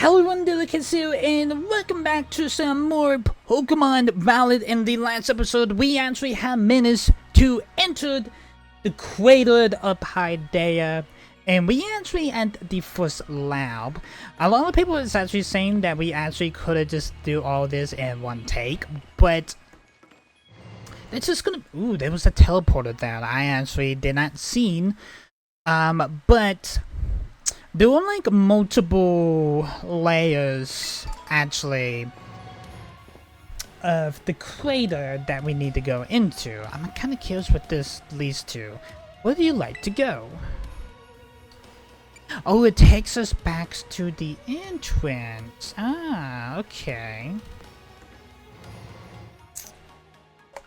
Hello everyone, Delicacy, and welcome back to some more Pokemon Valid. In the last episode, we actually had minutes to enter the crater of Paideia, and we actually entered the first lab. A lot of people is actually saying that we actually could have just do all this in one take, but it's just gonna. Ooh, there was a teleporter that I actually did not see. But there were like multiple layers actually of the crater that we need to go into. I'm kind of curious what this leads to. Where do you like to go? Oh, it takes us back to the entrance. Ah, okay.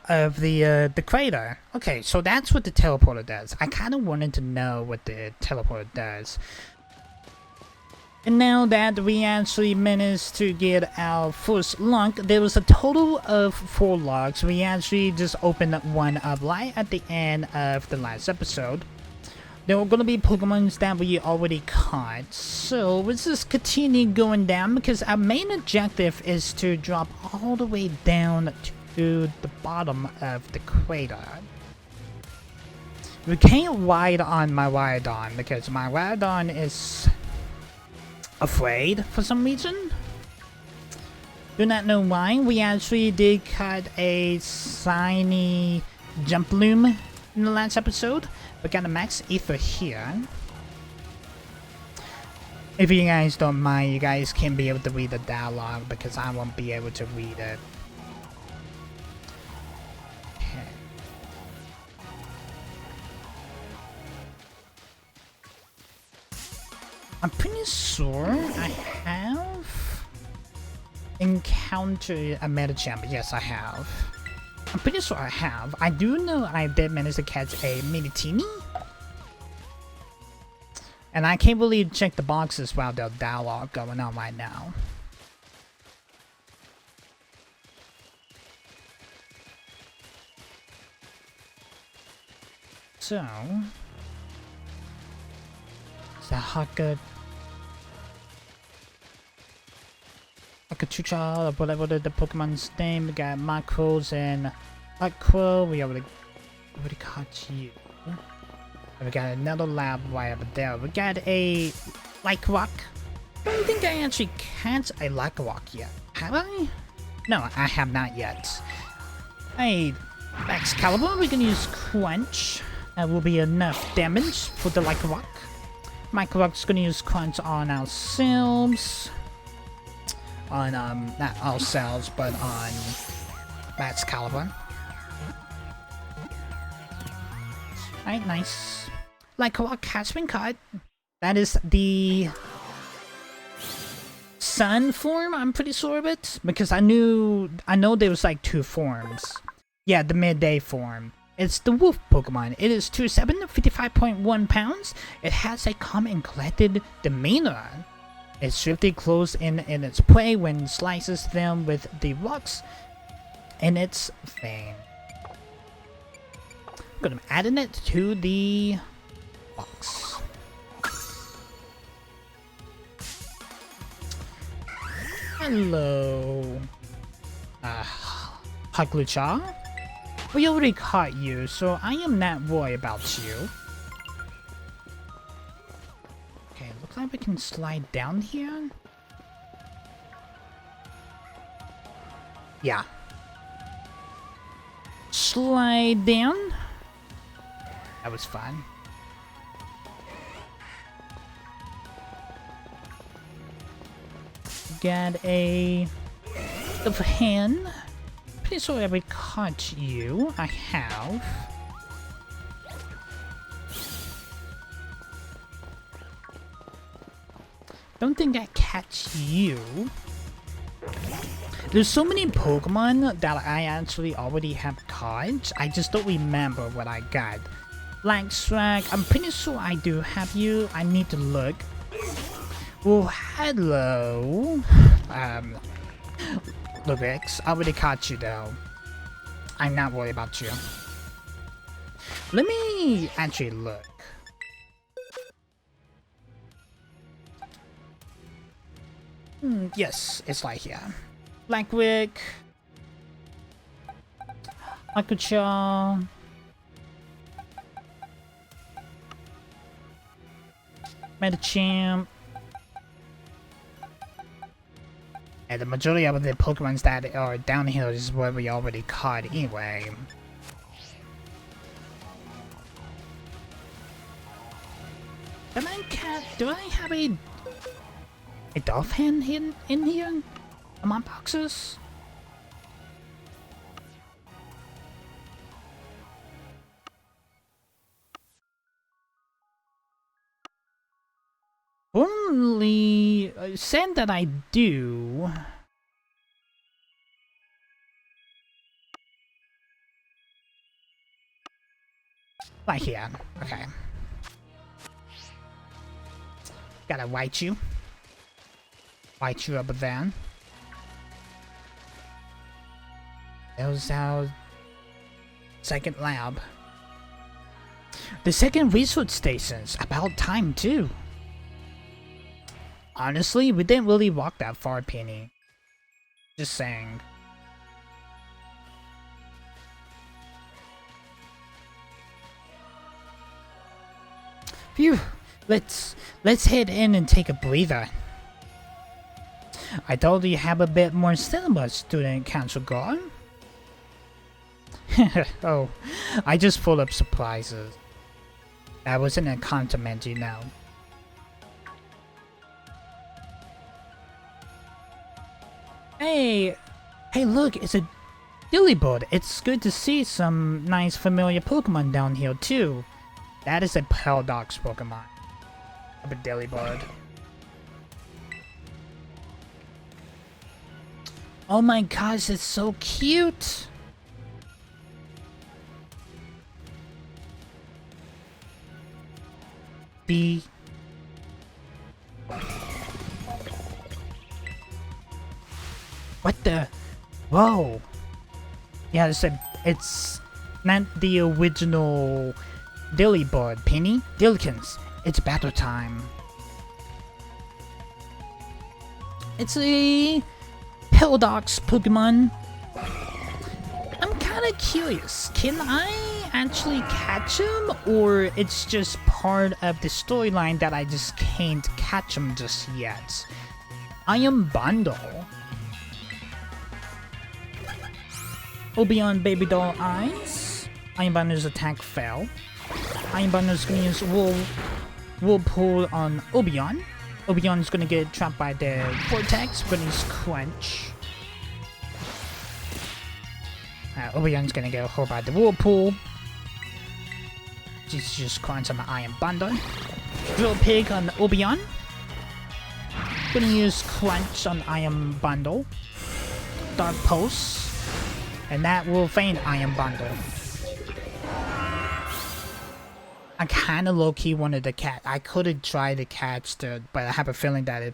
Of the crater. Okay, so that's what the teleporter does. I kind of wanted to know what the teleporter does. And now that we actually managed to get our first lock, there was a total of 4 locks. We actually just opened one up right at the end of the last episode. There were going to be Pokemons that we already caught. So let's just continue going down because our main objective is to drop all the way down to the bottom of the crater. We can't ride on my Rhydon because my Rhydon is afraid for some reason. Do not know why. We actually did cut a shiny jump loom in the last episode. We got a max ether here. If you guys don't mind, you guys can be able to read the dialogue because I won't be able to read it. Okay. I'm pretty sure I have encountered a Medicham. Yes, I have. I'm pretty sure I have. I do know I did manage to catch a Minitini. And I can't believe check the boxes while there's dialogue going on right now. So, is that Haka? Chucha, or whatever the Pokemon's name. We got Macros and Aqua. We already caught you. And we got another lab right over there. We got a Lycanroc. I don't think I actually caught a Lycanroc yet. Have I? No, I have not yet. Hey, Excalibur, we can use Crunch. That will be enough damage for the Lycanroc. Lycanroc's gonna use Crunch on ourselves. On, not ourselves, but on Excalibur. Alright, nice. Lycanroc has been caught. That is the sun form, I'm pretty sure of it. Because I know there was like 2 forms. Yeah, the midday form. It's the wolf Pokemon. It is 2'7", 55.1 pounds. It has a calm and collected demeanor. It swiftly closes in its prey when slices them with the rocks in its fang. I'm gonna add it to the box. Hello, Haglucha. We already caught you, so I am not worried about you. Okay, looks like we can slide down here. Yeah. Slide down. That was fun. Got a of hand. Pretty sure I would caught you. I have. Don't think I catch you. There's so many Pokemon that I actually already have caught. I just don't remember what I got. Blackstrack, I'm pretty sure I do have you. I need to look. Oh, hello. Lubix, I already caught you though. I'm not worried about you. Let me actually look. Yes, it's like here. Blackwick. Akucha. Medicham. And the majority of the Pokemons that are down here is what we already caught anyway. Do I have a Dolphin in here? On my boxes? Only said that I do. Right here. Okay. Gotta white you. White you up there. That was our second lab. The second research station's about time too. Honestly, we didn't really walk that far, Penny. Just saying. Phew. Let's head in and take a breather. I told you have a bit more syllabus, student council guard. Oh, I just full up surprises. That wasn't a compliment, you know. Hey, look, it's a Delibird. It's good to see some nice familiar Pokemon down here too. That is a Paradox Pokemon. Of a Delibird. Oh my gosh, it's so cute! B. What the? Whoa! Yeah, it's not the original Delibird, Penny. Dillikins, it's battle time. It's a Paradox Pokemon. I'm kinda curious, can I actually catch him, or it's just part of the storyline that I just can't catch him just yet? Iron Bundle. Obeon Baby Doll Eyes. Iron Bundle's attack fell. Iron Bundle's gonna use Whirlpool on Obeon. Obeon's gonna get trapped by the Vortex, but he's Crunch. Obeon's gonna get hurt by the Whirlpool. She's just Crunch on the Iron Bundle. Drill Pig on Obeon. Gonna use Crunch on Iron Bundle. Dark Pulse. And that will faint Iron Bundle. I kinda low-key wanted to catch. I could've tried to catch the, but I have a feeling that it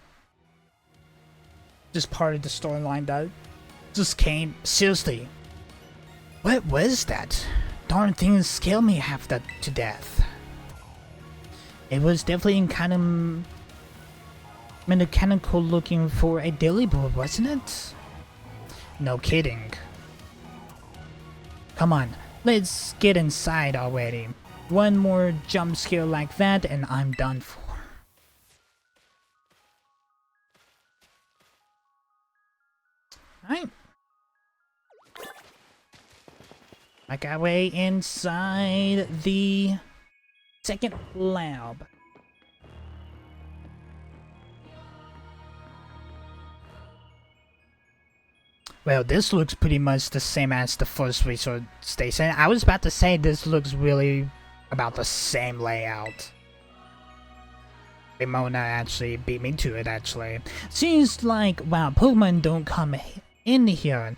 just part of the storyline that just came. Seriously, what was that? Darn thing scared me half to death. It was definitely kind of mechanical looking for a Delibird, wasn't it? No kidding. Come on, let's get inside already. One more jump scare like that and I'm done for. Alright. Make our way inside the second lab. Well, this looks pretty much the same as the first research station. I was about to say this looks really about the same layout. Ramona actually beat me to it, actually. Seems like, wow, Pokemon don't come in here.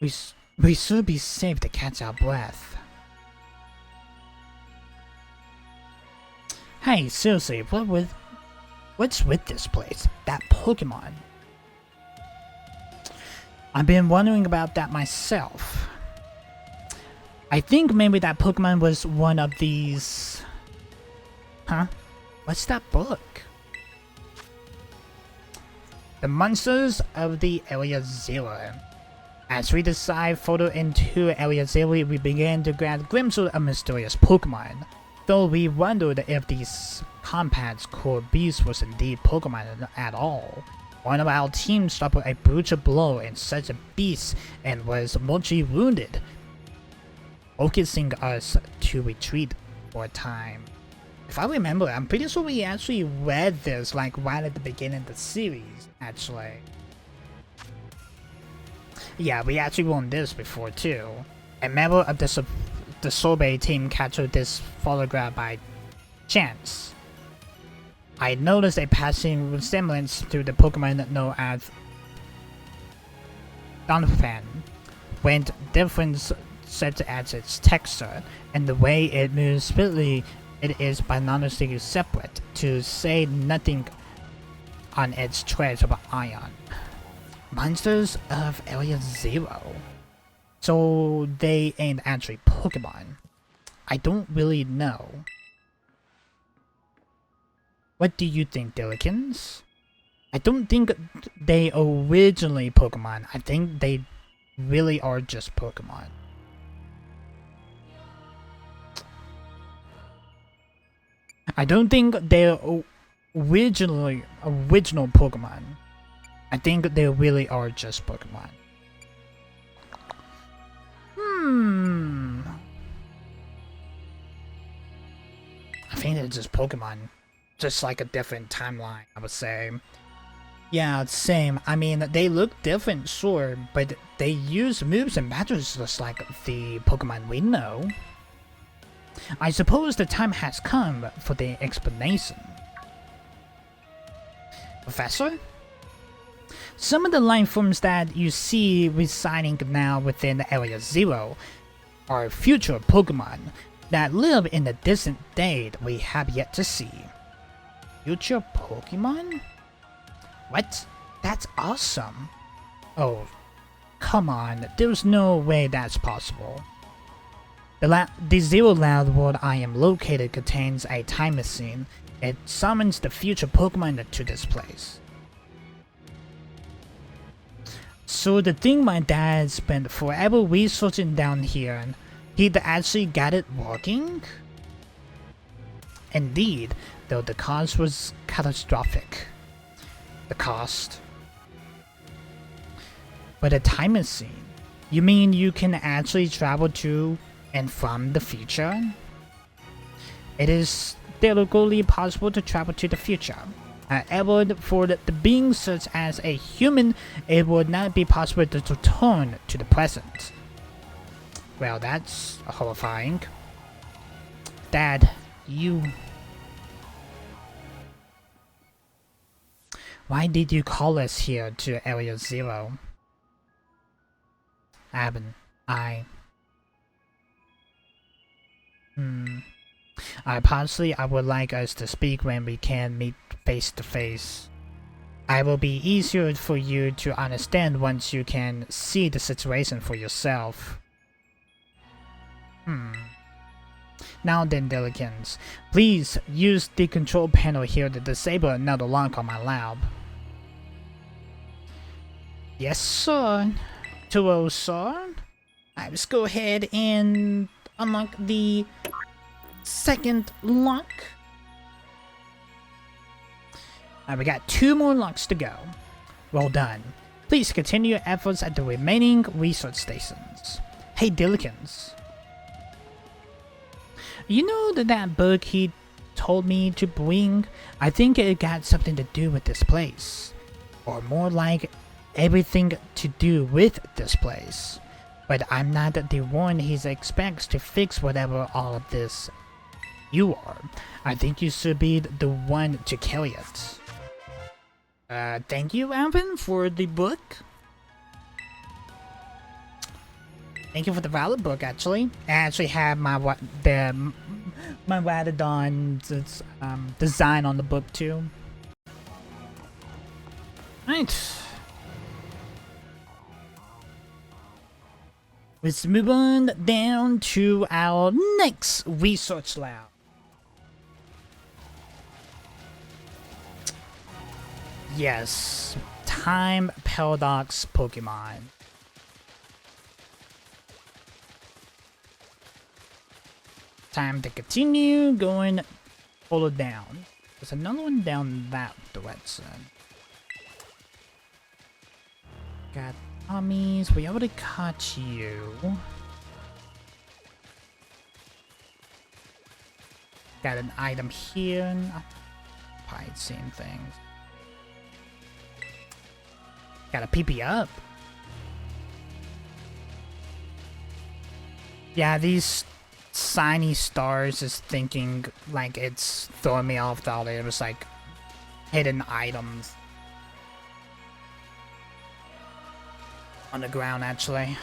We should be safe to catch our breath. Hey, seriously, what's with this place? That Pokemon? I've been wondering about that myself. I think maybe that Pokemon was one of these... Huh? What's that book? The monsters of the Area Zero. As we decide further into Area Zero, we began to grab glimpses of mysterious Pokemon, though we wondered if these compact core beasts was indeed Pokemon at all. One of our team suffered a brutal blow in such a beast and was mortally wounded, focusing us to retreat for a time. If I remember, I'm pretty sure we actually read this like right at the beginning of the series, actually. Yeah, we actually won this before too. A member of the Sorbet team captured this photograph by chance. I noticed a passing resemblance to the Pokemon known as Donphan, with difference such as its texture and the way it moves speedily. It is biologically separate, to say nothing on its trace of iron. Monsters of Area Zero. So they ain't actually Pokemon. I don't really know. What do you think, Dillikins? I don't think they originally Pokemon. I think they really are just Pokemon. I don't think they're original Pokemon. I think they really are just Pokemon. I think they're just Pokemon. Just like a different timeline, I would say. Yeah, same. I mean, they look different, sure, but they use moves and battles just like the Pokemon we know. I suppose the time has come for the explanation. Professor? Some of the life forms that you see residing now within Area Zero are future Pokemon that live in the distant day that we have yet to see. Future Pokemon? What? That's awesome. Oh, come on, there's no way that's possible. The Zero Lab world I am located contains a time machine. It summons the future Pokemon to this place. So the thing my dad spent forever researching down here, he'd actually got it working? Indeed, though the cost was catastrophic. The cost. But a time machine? You mean you can actually travel to and from the future? It is theoretically possible to travel to the future. However, for the beings such as a human, it would not be possible to return to the present. Well, that's horrifying. Dad, you... Why did you call us here to Area Zero? Abin, possibly I would like us to speak when we can meet face to face. It will be easier for you to understand once you can see the situation for yourself. Now then, Dillikins, please use the control panel here to disable another lock on my lab. Yes, sir. 2-0, sir. Let's go ahead and unlock the second lock. We got 2 more locks to go. Well done. Please continue your efforts at the remaining research stations. Hey, Dillikins. You know that book he told me to bring? I think it got something to do with this place. Or more like everything to do with this place. But I'm not the one he expects to fix whatever all of this you are. I think you should be the one to carry it. Thank you, Alvin, for the book. Thank you for the valid book, actually. I actually have my Ratadon's design on the book, too. Right. Let's move on down to our next research lab. Yes, time paradox Pokemon. Time to continue going follow down. There's another one down that direction. Got Tommies. We already caught you. Got an item here. Probably same things. Got a PP up. Yeah, these shiny stars is thinking like it's throwing me off that it was like hidden items on the ground actually.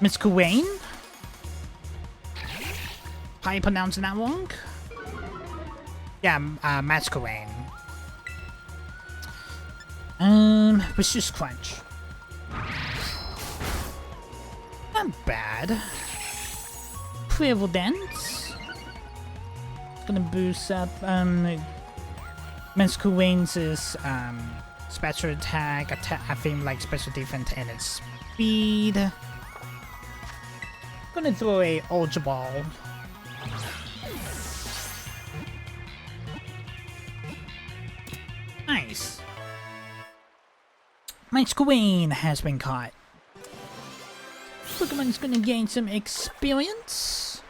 Miss Kuwain? Probably pronouncing that wrong? Yeah, Masquerain. Vicious Crunch. Not bad. Prevalence. Gonna boost up Masquerain's special attack, I think like special defense and its speed. Gonna throw a Ultra Ball. Nice. Masquerain has been caught. Pokemon's gonna gain some experience.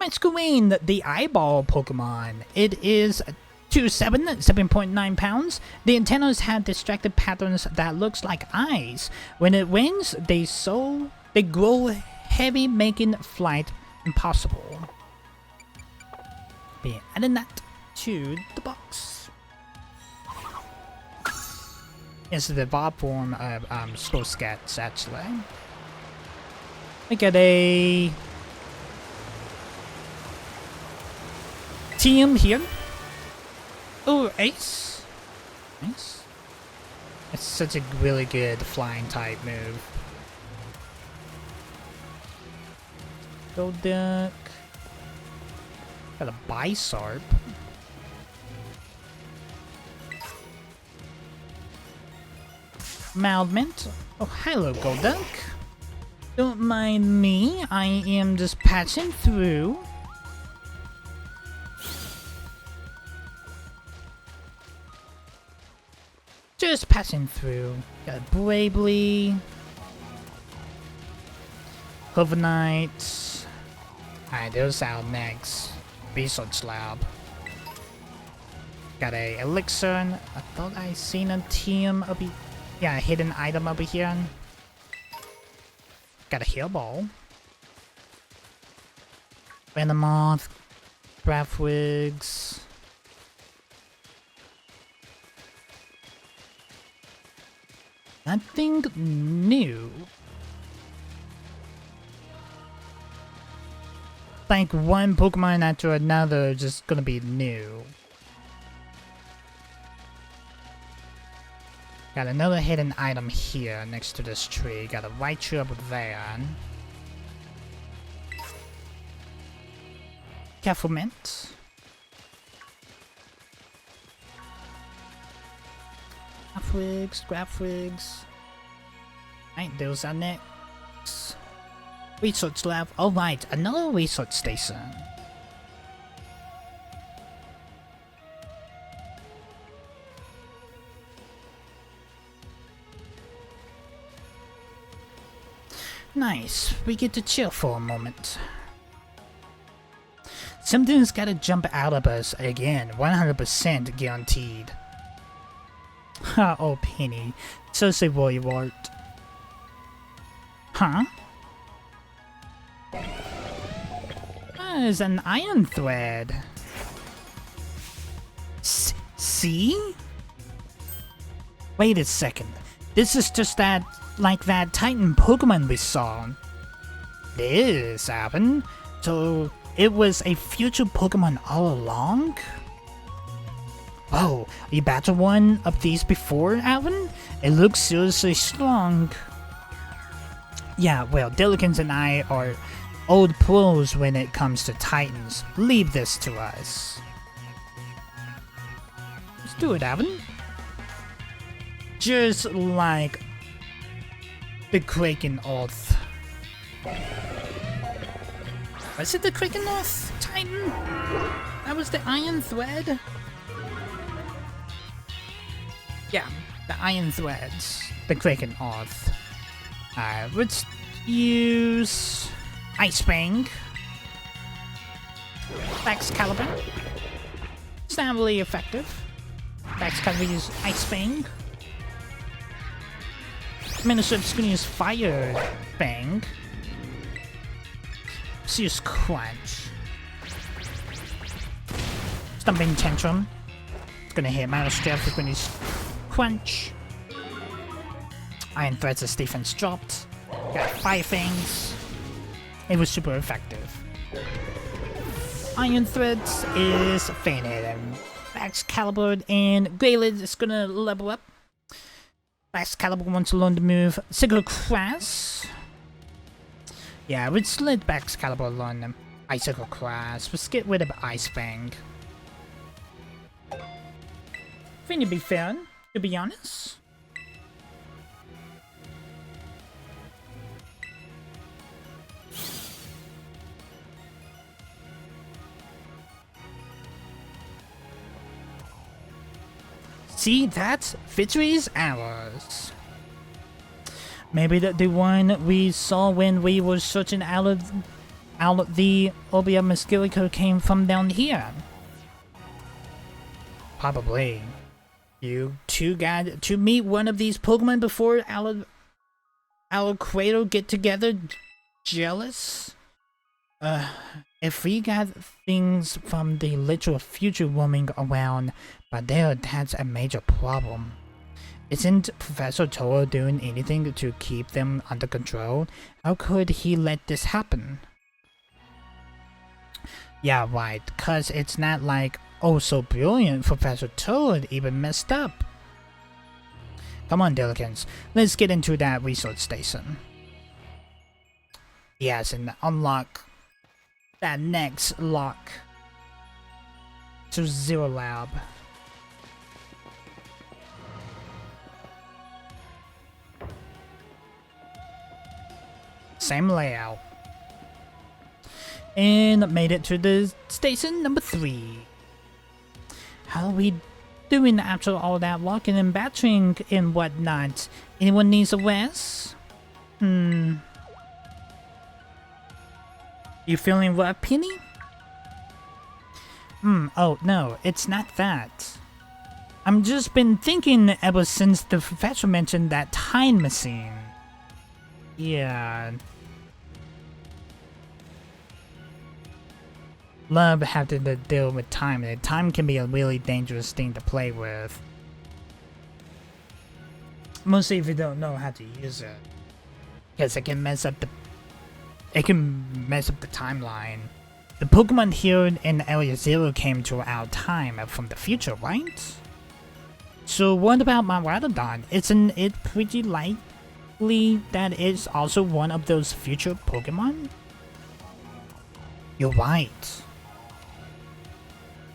Masquerain, the eyeball Pokemon. It is 7.9 pounds. The antennas have distracted patterns that looks like eyes. When it wins, they grow heavy, making flight impossible. Be adding that to the box. It's the evolved form of Skullscats, actually. We get a team here. Oh, Ace. Nice. It's such a really good flying type move. Golduck. Got a Bisarp. Mildmint. Oh, hello, Golduck. Don't mind me. I am just passing through. Just passing through. Got a Bravely. Hovenite. Alright, those out next. Research Lab. Got a Elixir. I thought I seen a team up here. Yeah, a hidden item over here. Got a Heal Ball. Venomoth. Graphwigs. Nothing new. Like one Pokemon after another just gonna be new. Got another hidden item here next to this tree. Got a Raichu up there. Careful Mint. Graphwigs. Alright, those are next. Research lab. Alright, another research station. Nice, we get to chill for a moment. Something's gotta jump out of us again, 100% guaranteed. Ha, oh Penny, so say Voivart. Huh? There's an iron thread. See? Wait a second. This is just that, like that Titan Pokemon we saw. This happened. So it was a future Pokemon all along? Oh, you battled one of these before, Alvin? It looks seriously strong. Yeah, well, Diligence and I are old pros when it comes to Titans. Leave this to us. Let's do it, Avon. Just like the Kraken Earth. Was it the Kraken Earth Titan? That was the Iron Thread? Yeah, the Iron Threads. The Kraken Earth. Let's use Ice Fang. Excalibur. It's not really effective. Excalibur use Ice Fang. Ministrip's gonna use Fire Fang. Let's use Crunch. Stumping Tantrum. It's gonna hit Ministrip. We're gonna use Crunch. Iron Threads' defense dropped. Got Fire Fangs. It was super effective. Iron Threads is fainted, and Excalibur and Greylid is gonna level up. Excalibur wants to learn the move Sigil Crass. Yeah, let's let Excalibur learn Icicle Crass. Let's get rid of Ice Fang. I think it'd be fair, to be honest. See, that's victory is ours. Maybe the one we saw when we were searching out of the Obia Muscilico came from down here. Probably. You two got to meet one of these Pokemon before our Cradle get together. Jealous? If we got things from the literal future roaming around, but there, that's a major problem. Isn't Professor Toa doing anything to keep them under control? How could he let this happen? Yeah, right, cause it's not like, oh so brilliant, Professor Toad even messed up. Come on, Diligence, let's get into that research station. Yes, and unlock that next lock to Zero Lab. Same layout. And made it to the station number 3. How are we doing after all that walking and battering and whatnot? Anyone needs a rest? You feeling rough, Penny? Oh no, it's not that. I'm just been thinking ever since the professor mentioned that time machine. Yeah. Love having to deal with time, and time can be a really dangerous thing to play with. Mostly if you don't know how to use it. Because it can mess up the timeline. The Pokemon here in Area Zero came to our time from the future, right? So what about my Miraidon? Isn't it pretty likely that it's also one of those future Pokemon? You're right.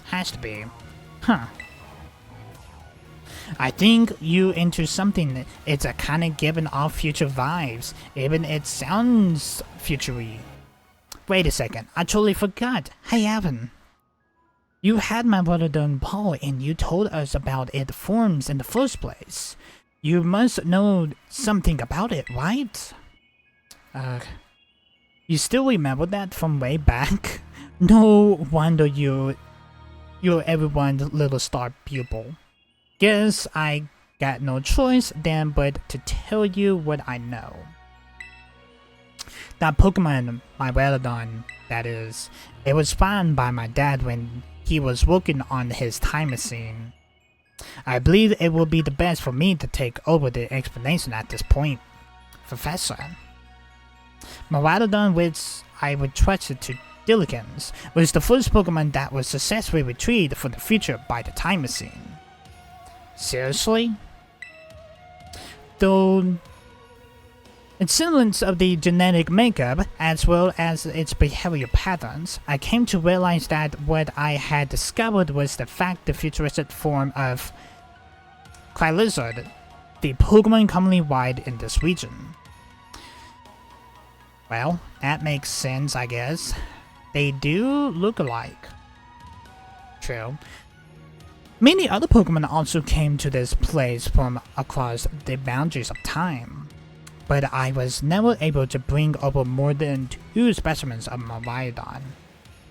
Has to be. Huh. I think you into something. It's a kind of giving off future vibes. Even it sounds futury. Wait a second, I totally forgot. Hey Evan. You had my Miraidon ball and you told us about its forms in the first place. You must know something about it, right? You still remember that from way back? No wonder you're everyone's little star pupil. Guess I got no choice then but to tell you what I know. That Pokemon, my Miraidon, that is, it was found by my dad when he was working on his time machine. I believe it will be the best for me to take over the explanation at this point. Professor. My Miraidon, which I would trust it to Diligence, was the first Pokemon that was successfully retrieved for the future by the time machine. Seriously? Though Its semblance of the genetic makeup, as well as its behavior patterns, I came to realize that what I had discovered was the fact the futuristic form of Cryolizard, the Pokemon commonly wild in this region. Well, that makes sense, I guess. They do look alike. True. Many other Pokemon also came to this place from across the boundaries of time, but I was never able to bring over more than 2 specimens of Miraidon.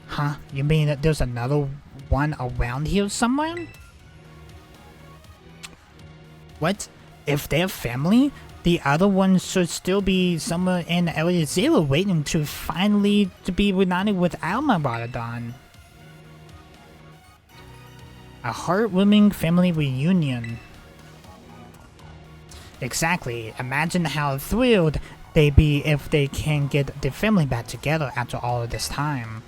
Huh? You mean that there's another one around here somewhere? What? If they're family, the other one should still be somewhere in Area Zero waiting to finally to be reunited with our Miraidon. A heartwarming family reunion. Exactly. Imagine how thrilled they'd be if they can get the family back together after all of this time.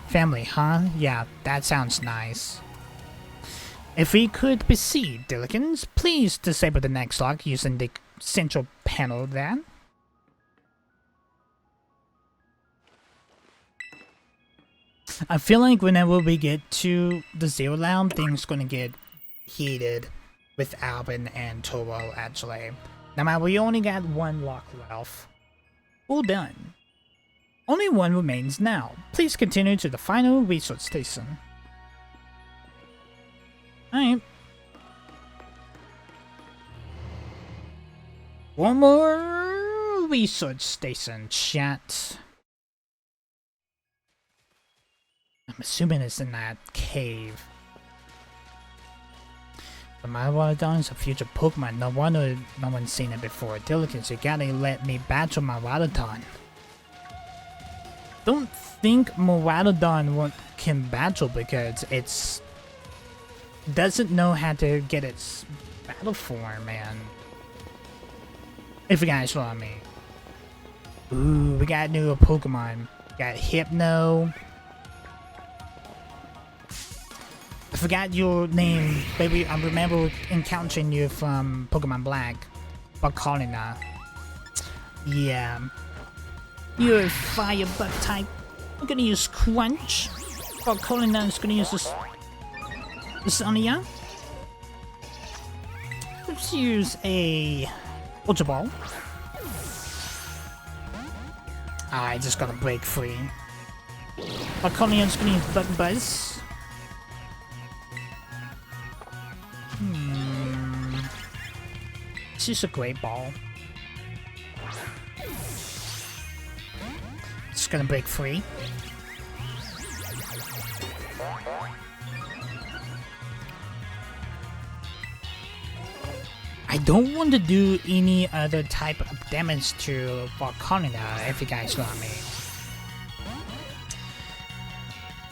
Family, huh? Yeah, that sounds nice. If we could proceed, Dillikins, please disable the next lock using the central panel there. I feel like whenever we get to the Zero Realm, things gonna get heated with Albin and Toro, actually. Now, we only got 1 lock left. All done. Only 1 remains now. Please continue to the final research station. Alright. 1 more research station, chat. I'm assuming it's in that cave. The Miraidon is a future Pokemon. No wonder no one's seen it before. Dillikins, you gotta let me battle Miraidon. Don't think Miraidon can battle because it's doesn't know how to get its battle form, man. If you guys know what I mean. Ooh, we got new Pokemon. We got Hypno. I forgot your name, baby. I remember encountering you from Pokemon Black. Bakalina. Yeah. You're a fire bug type. I'm gonna use Crunch. Bakalina is gonna use this on ya. Let's use a Ultra Ball. I just gotta break free. Bakalina is gonna use Bug Buzz. It's just a great ball. It's gonna break free. I don't want to do any other type of damage to Volcarina, if you guys know what I mean.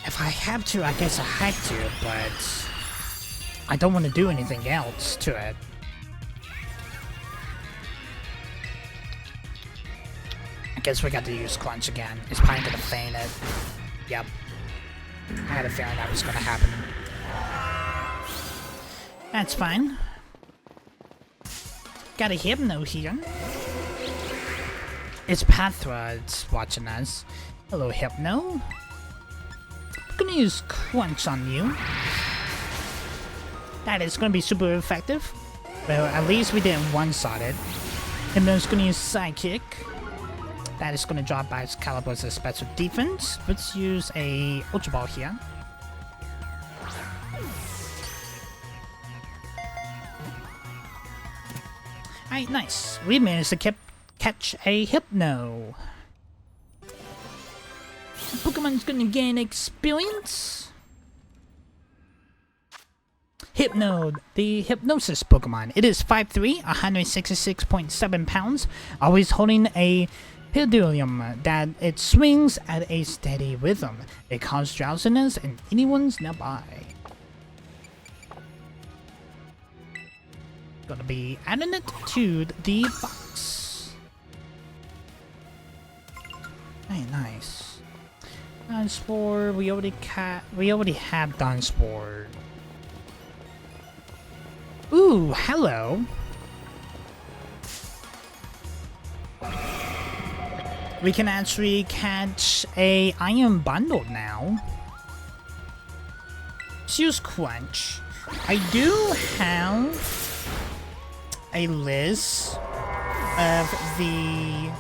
If I have to, I guess I have to, but I don't want to do anything else to it. I guess we got to use Crunch again. It's probably gonna feign it. Yep. I had a feeling that was gonna happen. That's fine. Got a Hypno here. It's Pathra, it's watching us. Hello, Hypno. I'm gonna use Crunch on you. That is gonna be super effective. Well, at least we didn't one-shot it. Hypno's gonna use Sidekick. That is gonna drop by Excalibur's special defense. Let's use a Ultra Ball here. Alright, nice. We managed to catch a Hypno. Pokemon's gonna gain experience. Hypno, the Hypnosis Pokemon. It is 5'3", 166.7 pounds, always holding a Pendulum that it swings at a steady rhythm. It causes drowsiness in anyone's nearby. Gonna be adding it to the box. Hey, nice. Dunsparce, we already have Dunsparce. Ooh, hello. we can actually catch a iron bundle now. Choose Crunch. I do have a list of the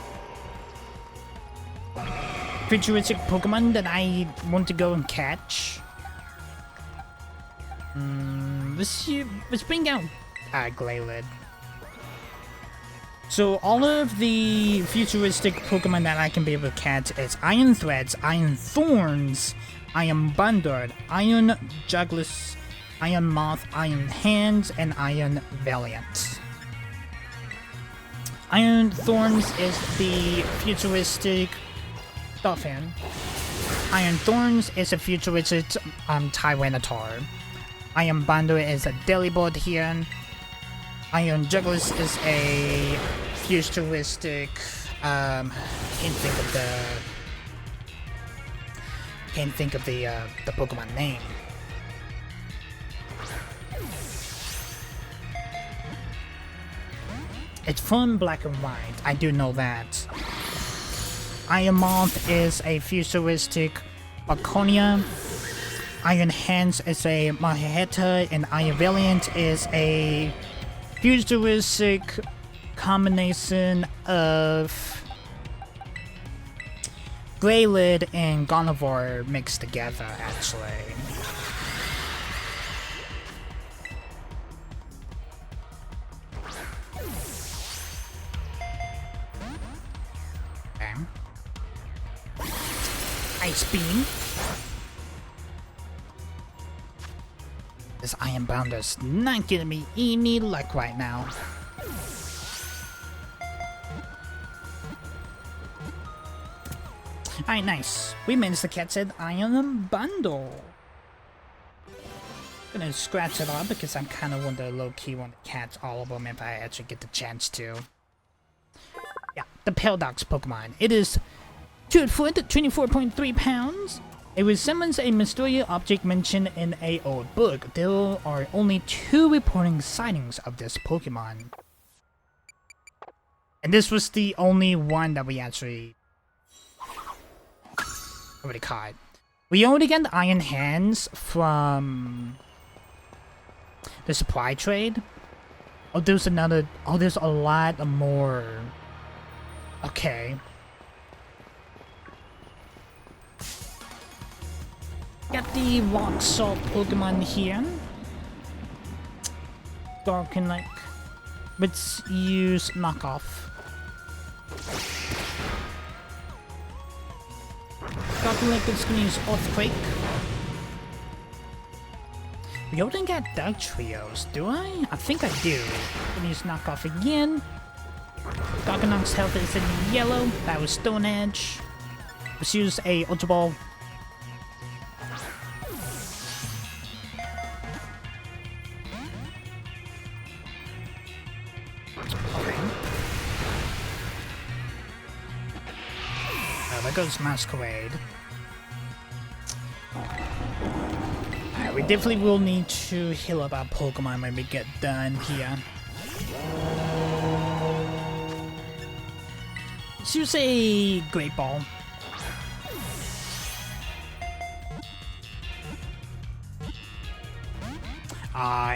futuristic Pokemon that I want to go and catch. Let's bring out Glaylid. So all of the futuristic Pokemon that I can be able to catch is Iron Threads, Iron Thorns, Iron Bundard, Iron Jugless, Iron Moth, Iron Hands, and Iron Valiant. Iron Thorns is the futuristic Dolphin. Iron Thorns is a futuristic Tyranitar. Iron Bundard is a Delibird here. Iron Jugless is a futuristic. Can't think of the Pokemon name. It's from Black and White. I do know that. Iron Moth is a futuristic Arconia. Iron Hands is a Maheta, and Iron Valiant is a futuristic combination of Glaylid and Gardevoir mixed together, actually. Okay. Ice Beam. This Iron Bounder's not giving me any luck right now. Alright, nice. We managed to catch an Iron Bundle. Gonna scratch it off because I'm kind of low-key want to catch all of them if I actually get the chance to. Yeah, the Paradox Pokemon. It is 2 foot, 24.3 pounds. It resembles a mysterious object mentioned in an old book. There are only 2 reporting sightings of this Pokemon. And this was the only one that we actually already caught. We already got the Iron Hands from the supply trade. Oh, there's another. Oh, there's a lot more. Okay. Got the Rock Salt Pokemon here. Darkenlike. Let's use knockoff. Darkenlike is gonna use Earthquake. We already got Dark Trios, do I? I think I do. Gonna use knockoff again. Darkenlike's health is in yellow. That was Stone Edge. Let's use a Ultra Ball. There goes Masquerade. Alright, we definitely will need to heal up our Pokemon when we get done here. Let's use a Great Ball.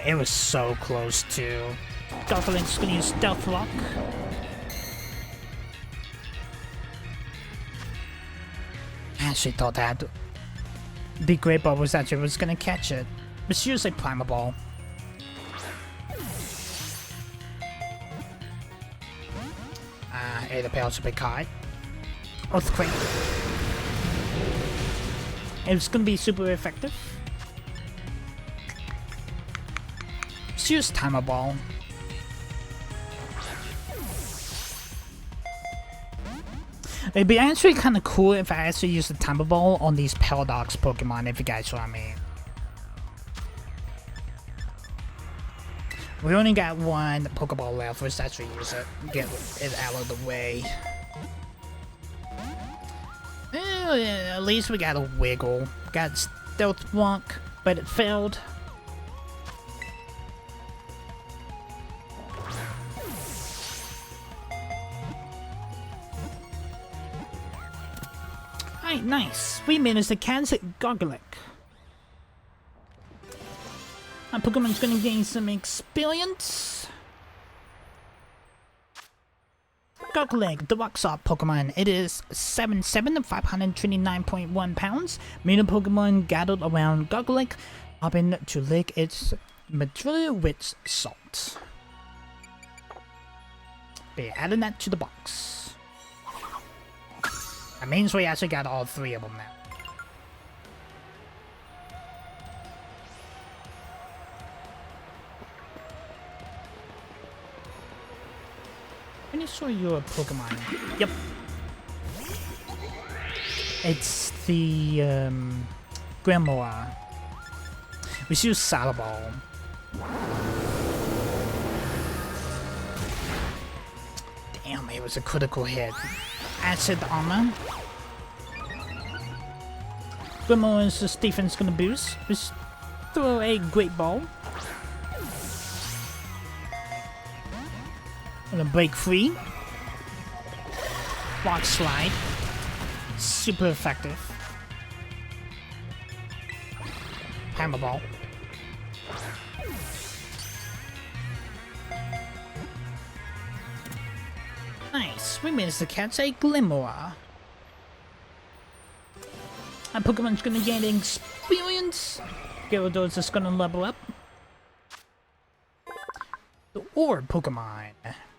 It was so close to. Darklink's gonna use Stealth Rock. I actually thought that the Great Ball was gonna catch it. Let's use a Primal Ball. The Pale should be caught. Earthquake. It's gonna be super effective. Let's use Timer Ball. It'd be actually kind of cool if I actually use the Timer Ball on these Paradox Pokemon, if you guys know what I mean. We only got one Pokeball left, let's actually use it. Get it out of the way. At least we got a Wiggle. Got Stealth Rock, but it failed. nice. We managed to catch Gargalic. My Pokemon's gonna gain some experience. Gargalic, the rock-salt Pokemon. It is 7'7", 529.1 pounds. Many Pokemon gathered around Gargalic, hoping to lick its material with salt. Be adding that to the box. That means we actually got all 3 of them now. Pretty sure you're a Pokemon. Yep. It's the Grimoire. We should use Saddle Ball. Damn, it was a critical hit. Acid armor. Grimoire's defense gonna boost. Just throw a Great Ball. Gonna break free. Rock Slide. Super effective. Hammer Ball. Nice, we managed to catch a Grimoire. My Pokemon's gonna gain experience. Gyarados is gonna level up. The Orb Pokemon.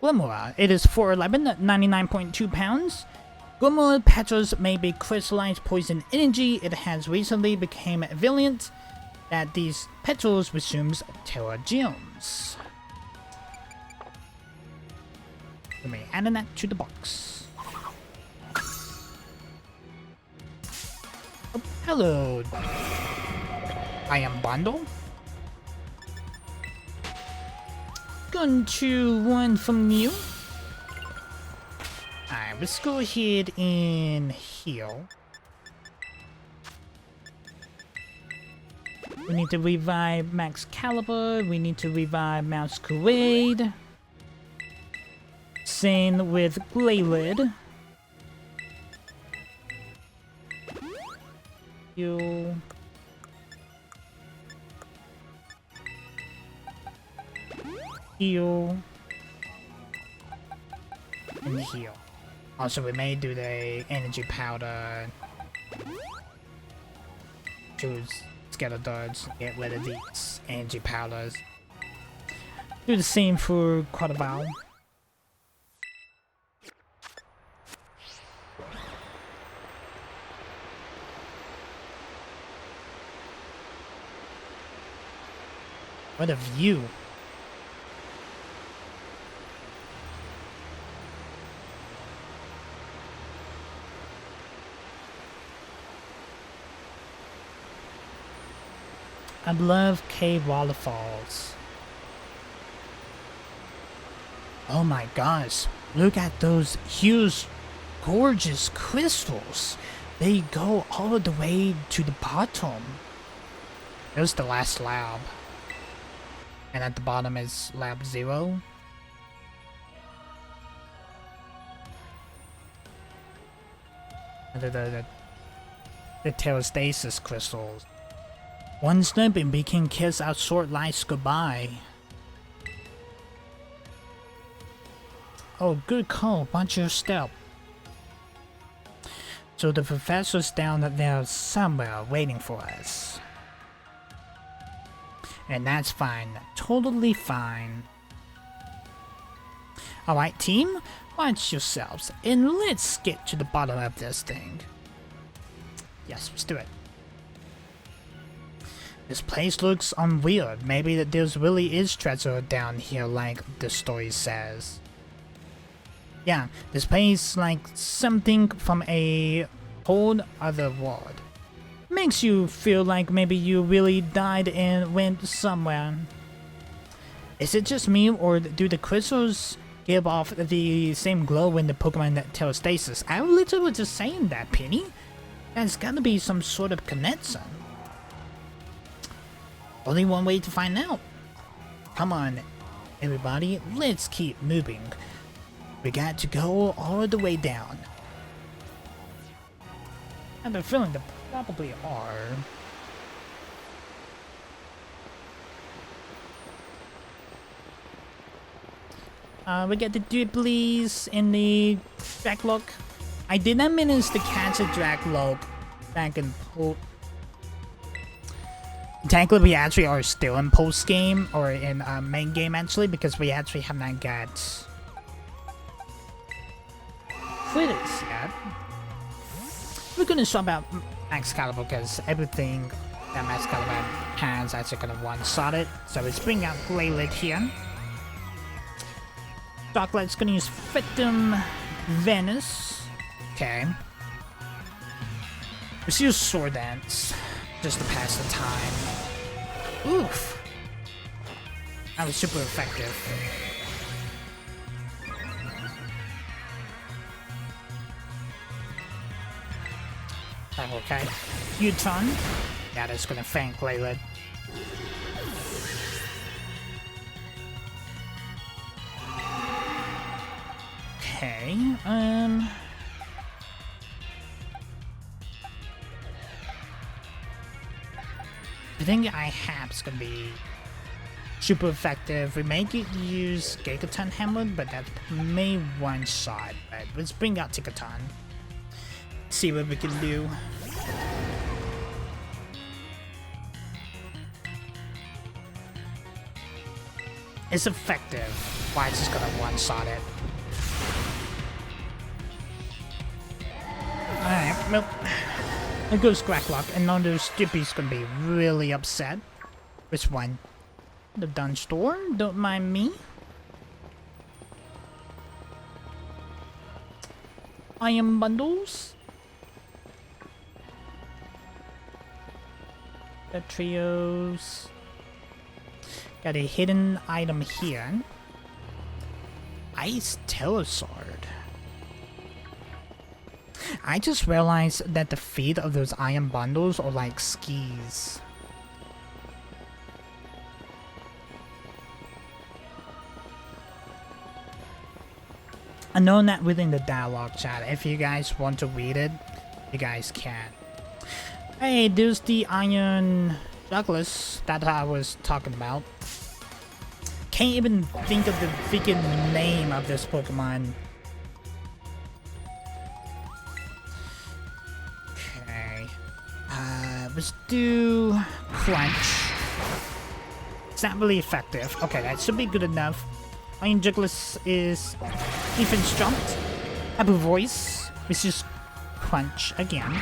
Grimoire. It is 4'11", 99.2 pounds. Grimoire petals may be crystallized poison energy. It has recently become valiant that these petals resumes Terra Gems. Let me add that to the box. Oh, hello. I am Bundle. Going to one from you. Alright, let's go ahead and heal. We need to revive Max Caliber. We need to revive Masquerade. Same with Glaylid. Heal. Heal. And heal. Also, we may do the energy powder. Choose Skeletor's, get rid of these energy powders. Do the same for Quadraval. What a view. I love cave waterfalls. Oh my gosh, look at those huge, gorgeous crystals. They go all the way to the bottom. There's the last lab. And at the bottom is lab 0. The Terrastasis crystals. One snip and we can kiss our short lives goodbye. Oh, good call. Watch your step. So the professor's down there somewhere waiting for us. And that's fine. Totally fine. Alright, team. Watch yourselves. And let's get to the bottom of this thing. Yes, let's do it. This place looks weird. Maybe that there's really is treasure down here like the story says. Yeah, this place like something from a whole other world. Makes you feel like maybe you really died and went somewhere. Is it just me, or do the crystals give off the same glow when the Pokemon that Terrastasis? I literally was just saying that, Penny. There's gotta be some sort of connection. Only one way to find out. Come on, everybody, let's keep moving. We got to go all the way down. I have a feeling they probably are. We get the Dribblies in the Dracloak. I did not manage to catch a Dracloak back in technically we actually are still in post game or in main game actually because we actually have not got credits yet. We're gonna swap out Max Caliber because everything that Max Caliber has actually gonna one-shot it. So let's bring out Glaylid here. Darklight's gonna use Phantom Venice. Okay. Let's use Sword Dance just to pass the time. Oof. That was super effective. Okay. U-turn. Yeah, that's gonna thank Glaylid. Okay, the thing I have is gonna be super effective. We may use Gigaton Hammer, but that may one shot. But let's bring out Tigaton. See what we can do. It's effective. Why it's just gonna one shot it? Alright, well, it goes Dracloak, and now those Stuppies gonna be really upset. Which one? The Dungeon Store? Don't mind me. Iron Bundles. The trios. Got a hidden item here. Ice Telesword. I just realized that the feet of those iron bundles are like skis. I know not within the dialogue chat. If you guys want to read it, you guys can. Hey, there's the Iron Douglas that I was talking about. Can't even think of the freaking name of this Pokemon. Okay. Let's do Crunch. It's not really effective. Okay, that should be good enough. Iron Juggles is defense jumped. Have a voice, which is Crunch again.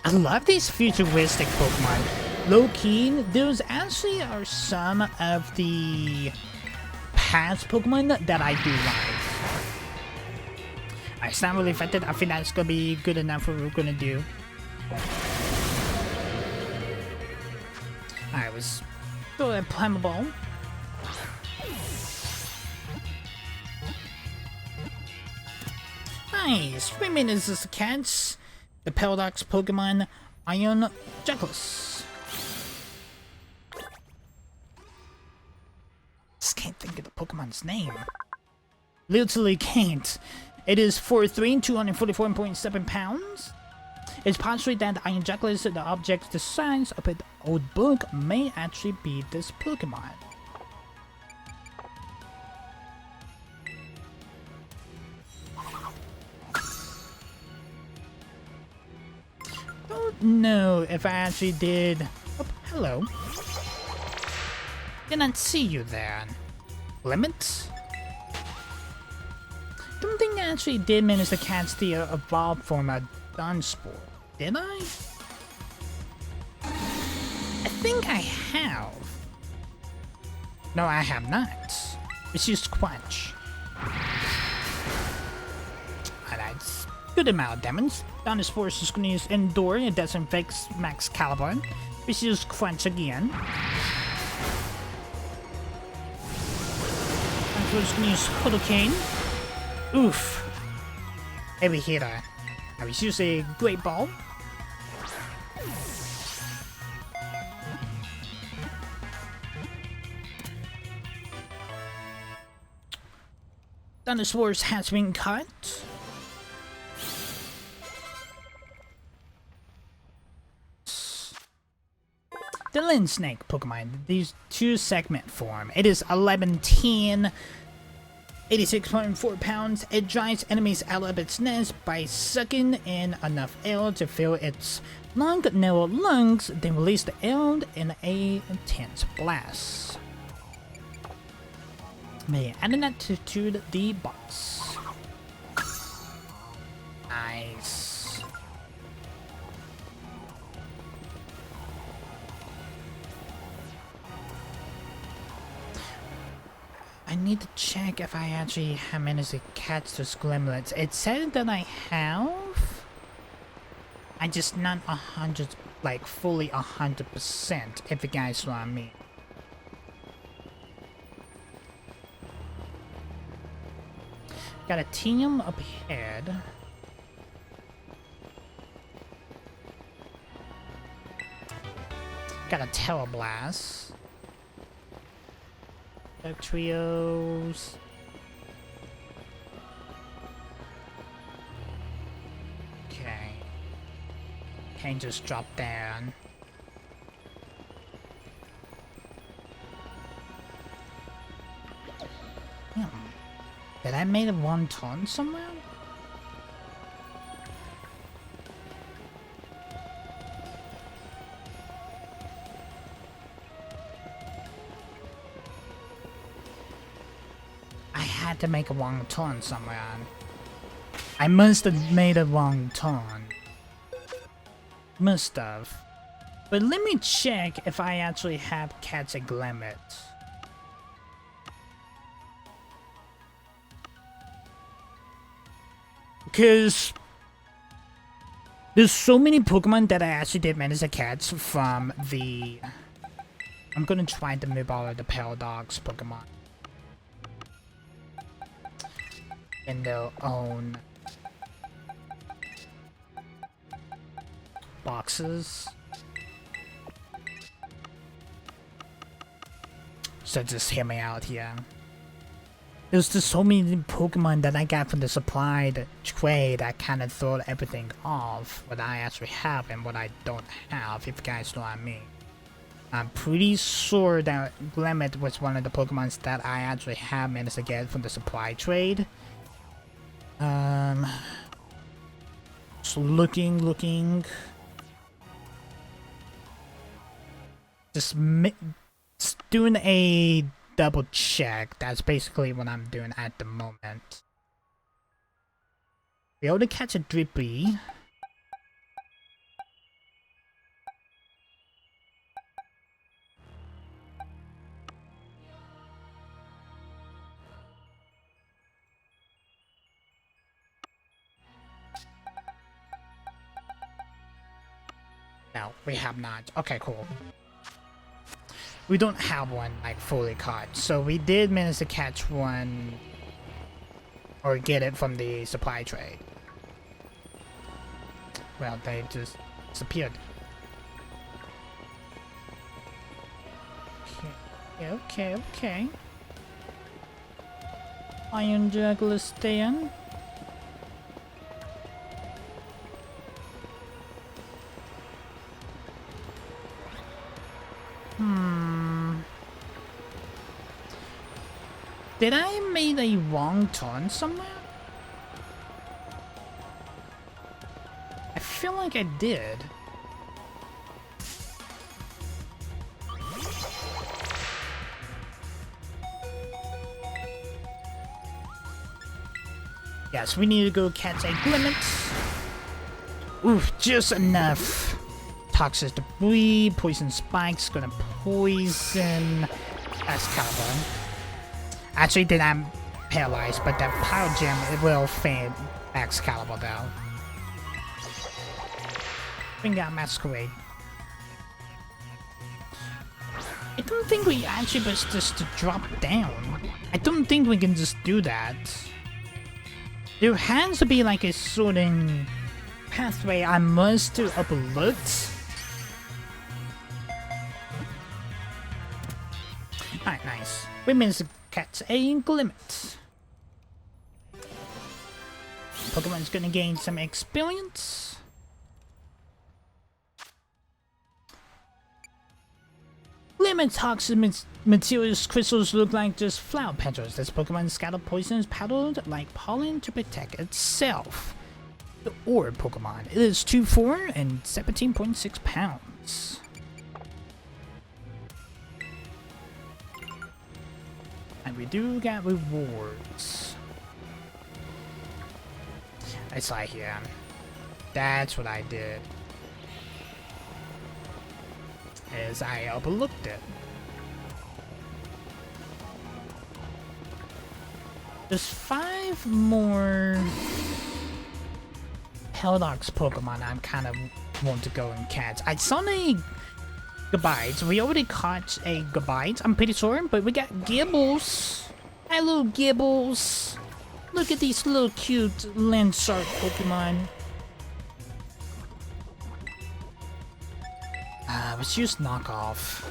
I love these futuristic Pokemon. Low-key, those actually are some of the past Pokemon that I do like. It's not really effective. I think that's gonna be good enough for what we're gonna do. Alright, let's throw a Primal Ball. Nice! 3 minutes is the catch. The Paradox Pokemon Iron Juggles. Just can't think of the Pokemon's name. Literally can't. It is 4'3", 244.7 pounds. It's possible that Iron Juggles, the object the size of an old book, may actually be this Pokemon. Don't know if I actually did. Oh, hello. Did not see you there. Limits? Don't think I actually did manage to catch the evolved form of Dunsparce. Did I? I think I have. No, I have not. It's just Crunch. That's good amount of damage. Dunsparce is going to use Endure. It doesn't fix Max Caliber. Which is Crunch again. I'm just going to use Hurricane. Oof. Heavy hitter. I will use a Great Ball. Dunsparce has been cut. The Land Snake Pokemon, these two segment form. It is 1110, 86.4 pounds. It drives enemies out of its nest by sucking in enough air to fill its long, narrow lungs, then release the air in a intense blast. May adding that to the box. Nice. I need to check if I actually have managed to catch those glimlets. It said that I have. I just not 100, like fully 100%, if you guys know what I mean. Got a team up ahead. Got a Terra Blast. Dark Trios. Okay. Can't just drop down. Did I made a one ton somewhere? I had to make a wrong turn somewhere. I must have made a wrong turn. Must have. But let me check if I actually have catch a glimmet. Because there's so many Pokemon that I actually did manage to catch from the... I'm gonna try to move all of the Paradox Pokemon in their own boxes. So just hear me out here. There's just so many Pokemon that I got from the supply trade that kind of throw everything off what I actually have and what I don't have, if you guys know what I mean. I'm pretty sure that Glimmet was one of the Pokemons that I actually have managed to get from the supply trade. So looking. Just doing a double check. That's basically what I'm doing at the moment. Be able to catch a Drippy. No, we have not. Okay, cool. We don't have one like fully caught, so we did manage to catch one or get it from the supply trade. Well, they just disappeared. Okay. Iron Juggler staying. Did I make a wrong turn somewhere? I feel like I did. Yes, we need to go catch a Glimmet. Oof, just enough. Toxic debris, poison spikes, gonna poison Excalibur. Actually, then I'm paralyzed, but that Pile Gem, it will fade Excalibur though. Bring out Masquerade. I don't think we actually just to drop down. I don't think we can just do that. There has to be like a certain pathway I must to overlook. Alright, nice. We managed to catch a Glimmet. Pokemon's gonna gain some experience. Lemon toxic materials crystals look like just flower petals. This Pokemon scatter poison is paddled like pollen to protect itself. The Orb Pokemon. It is 2'4" and 17.6 pounds. And we do get rewards. I saw here. That's what I did. As I overlooked it. There's 5 more Paradox Pokemon I'm kind of want to go and catch. I saw a Gabite. We already caught a Gabite, I'm pretty sure, but we got Gibbles. Hello, Gibbles. Look at these little cute Landshark Pokemon. Let's use knockoff.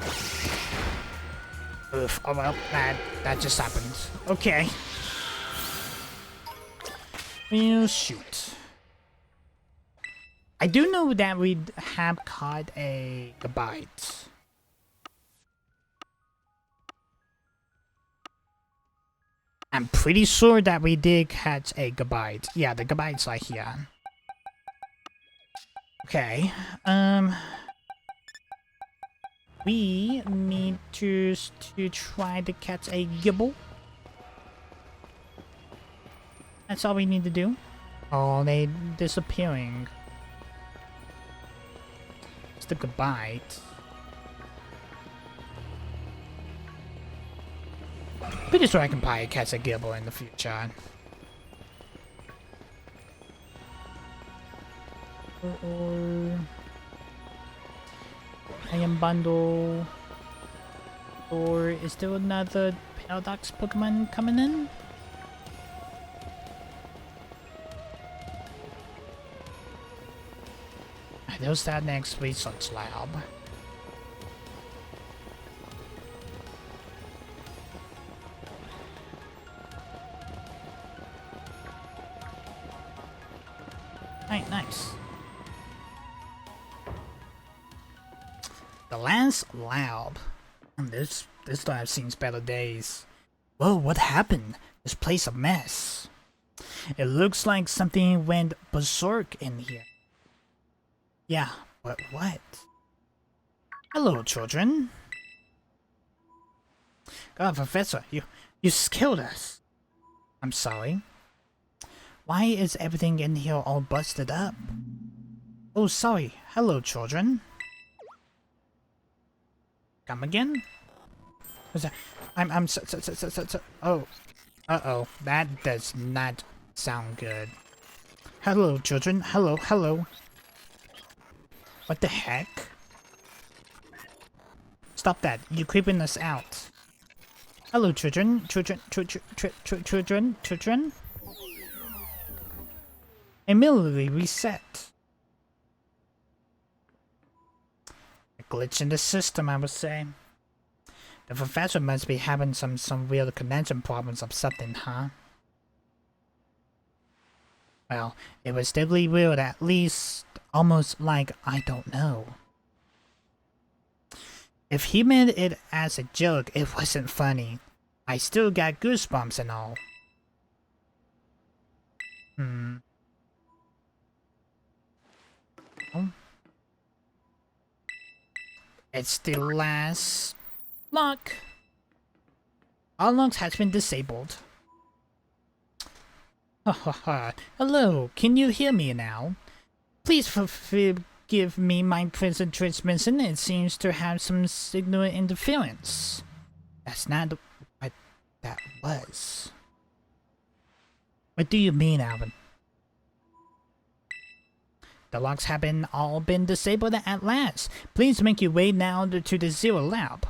Oof. Oh well, that just happened. Okay. We'll shoot. I do know that we have caught a Gabite. I'm pretty sure that we did catch a Gabite. Yeah, the Gabite's right here. Okay. We need to try to catch a Gibble. That's all we need to do. Oh, they disappearing. It's the Gabite. Pretty sure I can probably catch a Gibble in the future. Or Iron Bundle. Or is there another Paradox Pokemon coming in? There's that next research lab. Alright, nice. The last lab. And this lab seems better days. Whoa, what happened? This place a mess. It looks like something went berserk in here. Yeah, but what? Hello, children. God, Professor, you killed us. I'm sorry. Why is everything in here all busted up? Oh, sorry. Hello, children. Come again? What's that? I'm so, oh. Uh-oh. That does not sound good. Hello, children. Hello, hello. What the heck? Stop that. You're creeping us out. Hello, children. Children. Immediately reset. A glitch in the system, I would say. The professor must be having some weird connection problems or something, huh? Well, it was definitely weird, at least almost like I don't know. If he meant it as a joke, it wasn't funny. I still got goosebumps and all. Oh. It's the last lock. All locks has been disabled. Ha ha ha. Hello, can you hear me now? Please forgive me my present transmission. It seems to have some signal interference. That's not what that was. What do you mean, Alvin? The locks have all been disabled at last. Please make your way now to the Zero Lab,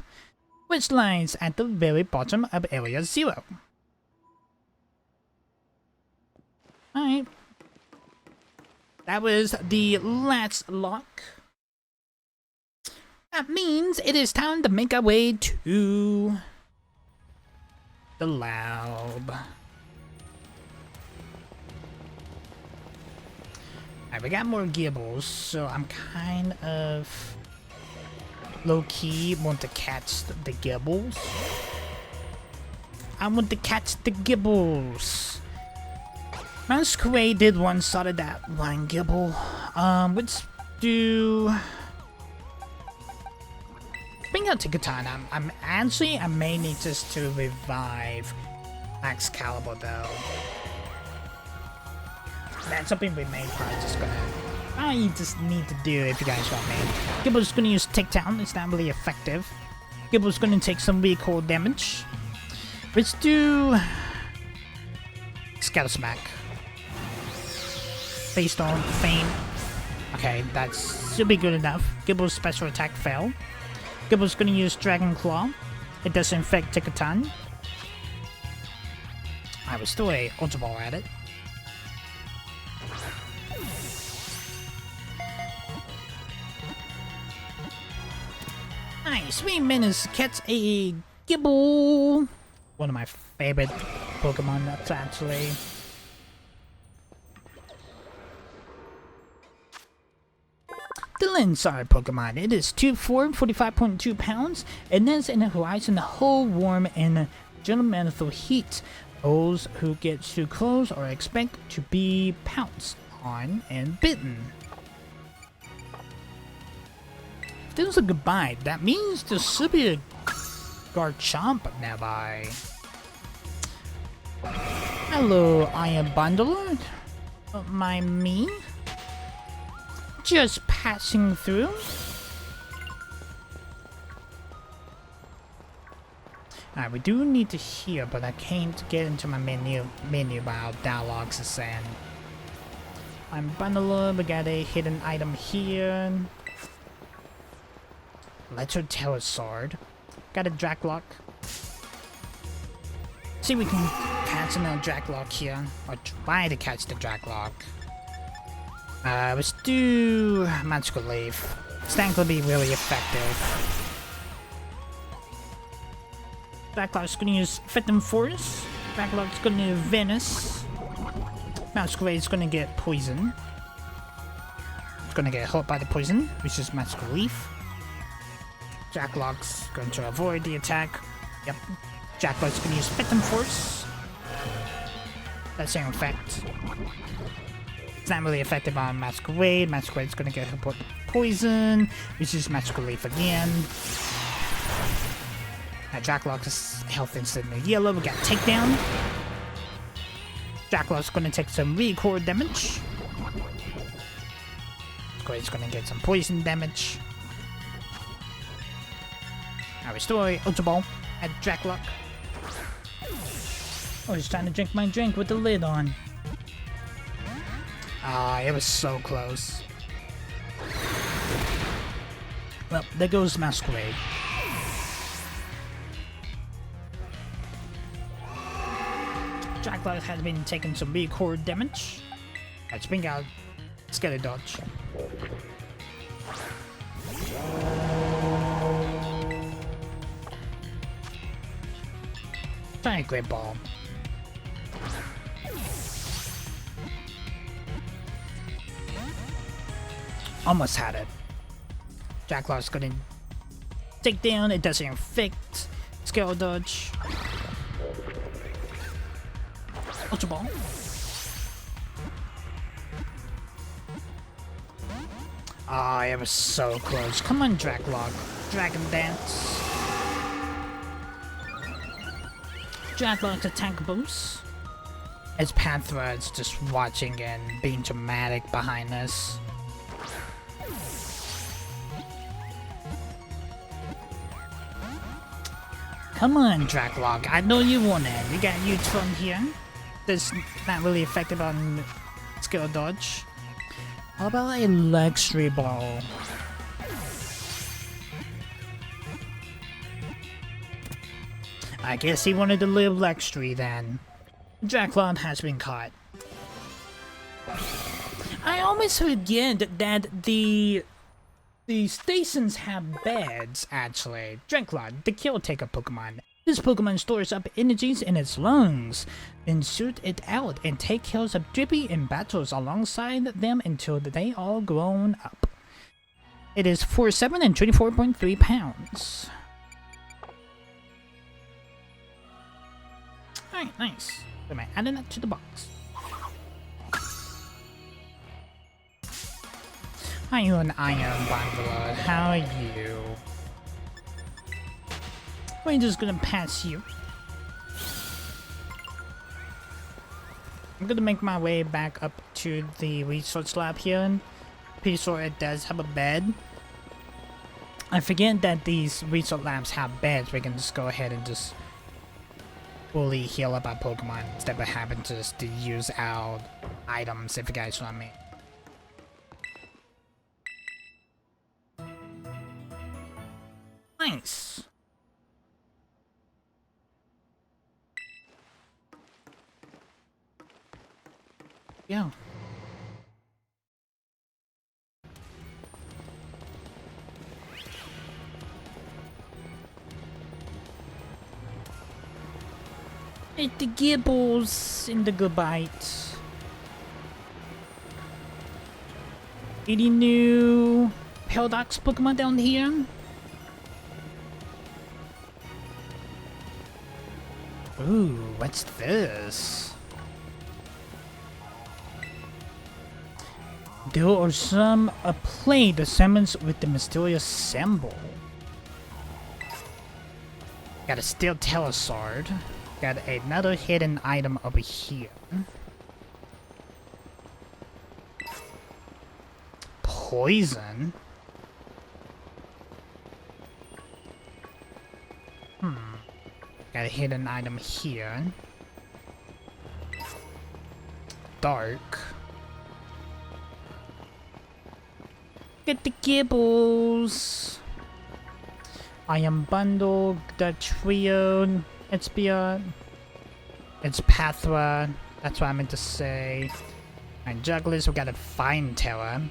which lies at the very bottom of Area 0. Alright. That was the last lock. That means it is time to make our way to the lab. Alright, we got more Gibbles, so I'm kind of low-key want to catch the gibbles. I want to catch the gibbles. Masquerade did one shot at that one gibble. Let's do... Bring out Ticketon. I'm actually, I may need just to revive Excalibur though. That's something we may probably just gonna... I just need to do if you guys want me. Gibble's gonna use Takedown. It's not really effective. Gibble's gonna take some recoil damage. Let's do... Scatter Smack. Based on Feign. Okay, that should be good enough. Gibble's special attack failed. Gibble's gonna use Dragon Claw. It does infect Ticketon. I was still a Ultra Ball at it. Nice, 3 minutes catch a Gibble. One of my favorite Pokemon, that's actually. The Linsar Pokemon. It is 2'4", 45.2 pounds, and lives in the horizon, the whole warm and gentlemanful heat. Those who get too close are expected to be pounced on and bitten. If there's a goodbye, that means there should be a Garchomp nearby. Hello, Iron Bundler. Don't mind me. Just passing through. Alright, we do need to heal, but I can't get into my menu while dialogues is in. I'm Bundler, we got a hidden item here. Let's Terror Sword. Got a Draclock. See if we can catch another Draclock here. Or try to catch the Draclock. Let's do Magical Leaf. It's not gonna be really effective. Draclock's gonna use Phantom Force. Draclock's gonna use Venice. Masquerade's gonna get poison. It's gonna get hurt by the poison, which is Magical Leaf. Draclock's going to avoid the attack. Yep. Draclock's gonna use Phantom Force. That same effect. It's not really effective on Masquerade. Masquerade's gonna get hit with poison, which is Magical Leaf again. Draclock's health instantly yellow. We got Takedown. Draclock's gonna take some recoil damage. Masquerade's gonna get some poison damage. I restore Ultra Ball at Draclock. Oh, he's trying to drink my drink with the lid on. Ah, it was so close. Well, there goes Masquerade. Draclock has been taking some recoil damage. Let's bring out Scatter Dodge. Try a Great Ball. Almost had it. Draclock's gonna take down, it doesn't infect. Scale Dodge. Ultra Ball. Ah, it was so close. Come on, Draclock. Dragon Dance. Draclock's attack boost. As Panthera is just watching and being dramatic behind us. Come on, Draclock. I know you want it. You got U-turn here. That's not really effective on Skill Dodge. How about a Luxury Ball? I guess he wanted to live Luxury then. Draclock has been caught. I almost forget that the stations have beds, actually. Draclock, the caretaker Pokemon. This Pokemon stores up energies in its lungs, then shoot it out and take care of Drippy in battles alongside them until they all grown up. It is 4'7" and 24.3 pounds. Alright, nice. Am I adding that to the box? Are you an iron bundler? How are you? We're just gonna pass you. I'm gonna make my way back up to the research lab here. Pretty sure it does have a bed. I forget that these research labs have beds. We can just go ahead and just fully heal up our Pokemon instead of having to just use our items, if you guys know what I mean. Nice. Yeah. It's the Gibbles in the good bites. Any new Paradox Pokemon down here? Ooh, what's this? There are some play the summons with the mysterious symbol. Got a steel Telesword. Got another hidden item over here. Poison? Got a hidden item here. Dark. Get the Gibbles. I am bundled. The trio. It's beyond. It's Pathra. That's what I meant to say. And Jugglers, we got a Fine Terror.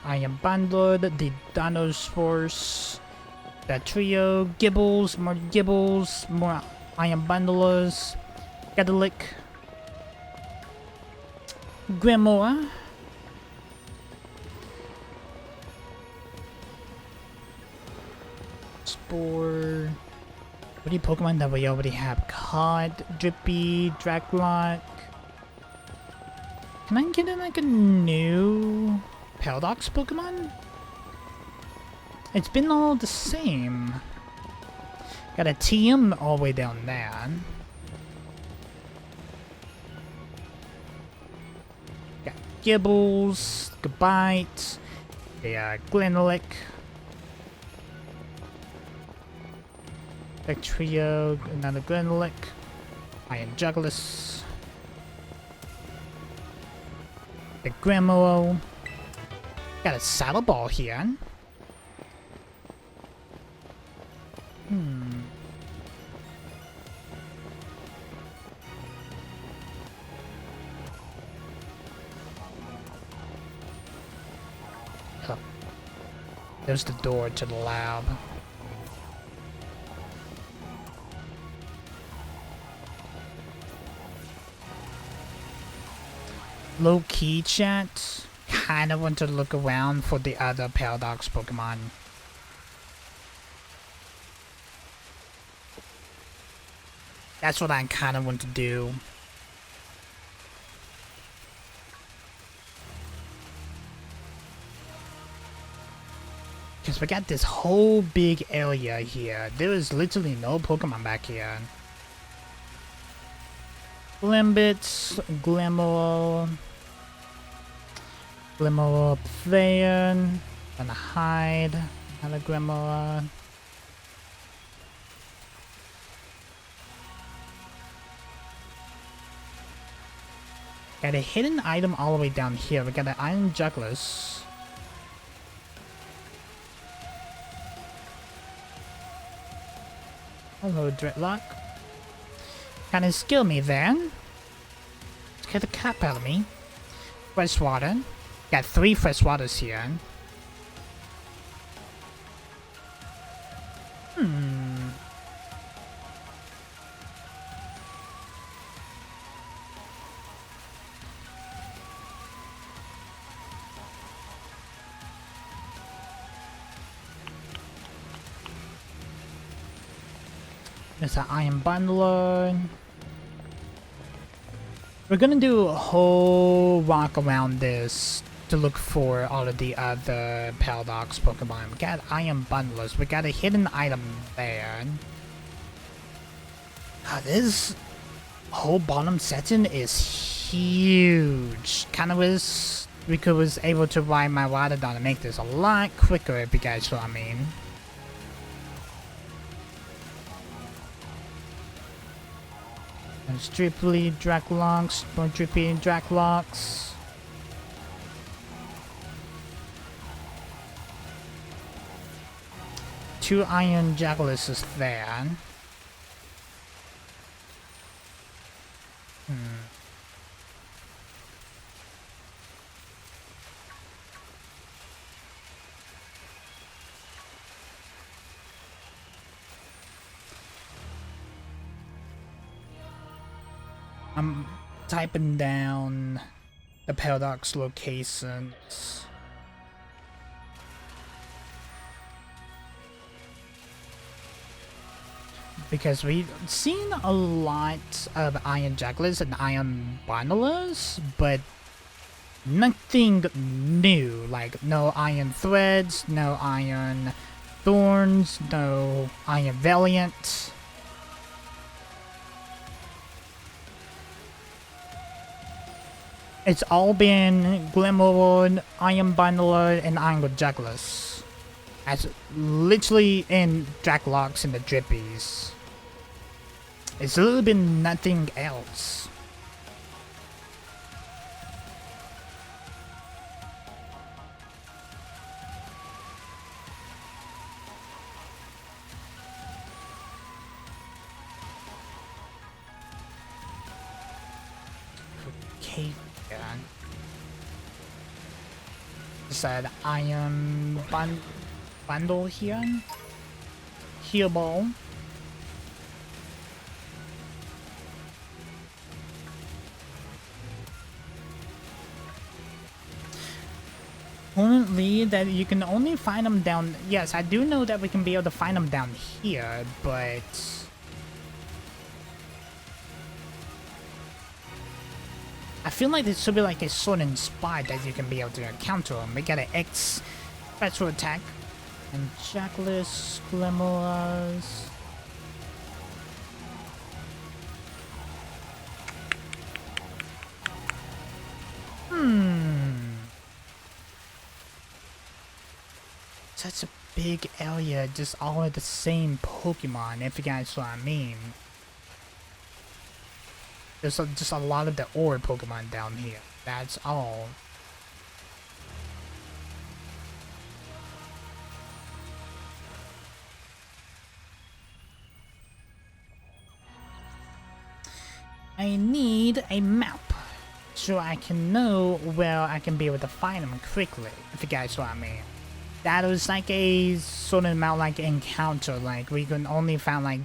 I am bundled. The Dinosaurs. The trio. Gibbles. More Gibbles. More I am bundlers. Got a lick. Grimoire. Spore. What are you Pokemon that we already have? Cod, Drippy, Draglock. Can I get in like a new Paradox Pokemon? It's been all the same. Got a TM all the way down there. Got Gibbles, Gabite, the Glenlick. The trio, another Glenlick. Iron Juggless. The Grimoire. Got a Saddle Ball here. Oh. There's the door to the lab. Low key chat. Kinda want to look around for the other Paradox Pokemon. That's what I kind of want to do. Because we got this whole big area here. There is literally no Pokemon back here. Glimbits, Glimmer. Glimmer up there. Gonna hide. Another Glimmer. Got a hidden item all the way down here. We got an Iron Jugglers. Hello, Dreadlock. Kinda skill me then. Let's get the cap out of me. Freshwater. Got 3 freshwaters here. There's an iron bundler. We're gonna do a whole walk around this to look for all of the other Paradox Pokemon. We got iron bundlers. We got a hidden item there. God, this whole bottom section is huge. Kind of wish we was able to ride my Waddodon and make this a lot quicker, if you guys know what I mean. There's Dripply Draclocks, more Drippy Draclocks. Two Iron Jagalisses there. I'm typing down the Paradox locations. Because we've seen a lot of Iron Jugglers and Iron Bundlers, but nothing new. Like, no Iron Threads, no Iron Thorns, no Iron Valiant. It's all been Glimmerlord, Iron Bundler, and Iron Jugglers. As literally in Draclocks and the Drippies. It's literally been nothing else. Okay, yeah. Said Iron Bundle here. Heal Ball. Currently, that you can only find them down. Yes, I do know that we can be able to find them down here, but I feel like there should be like a certain spot that you can be able to counter them. We got an X special attack and Jackless Glimmerers. Such a big area, just all of the same Pokemon, if you guys know what I mean. There's just a lot of the ore Pokemon down here. That's all. I need a map so I can know where I can be able to find them quickly, if you guys know what I mean. That was like a certain amount like encounter, like we can only find like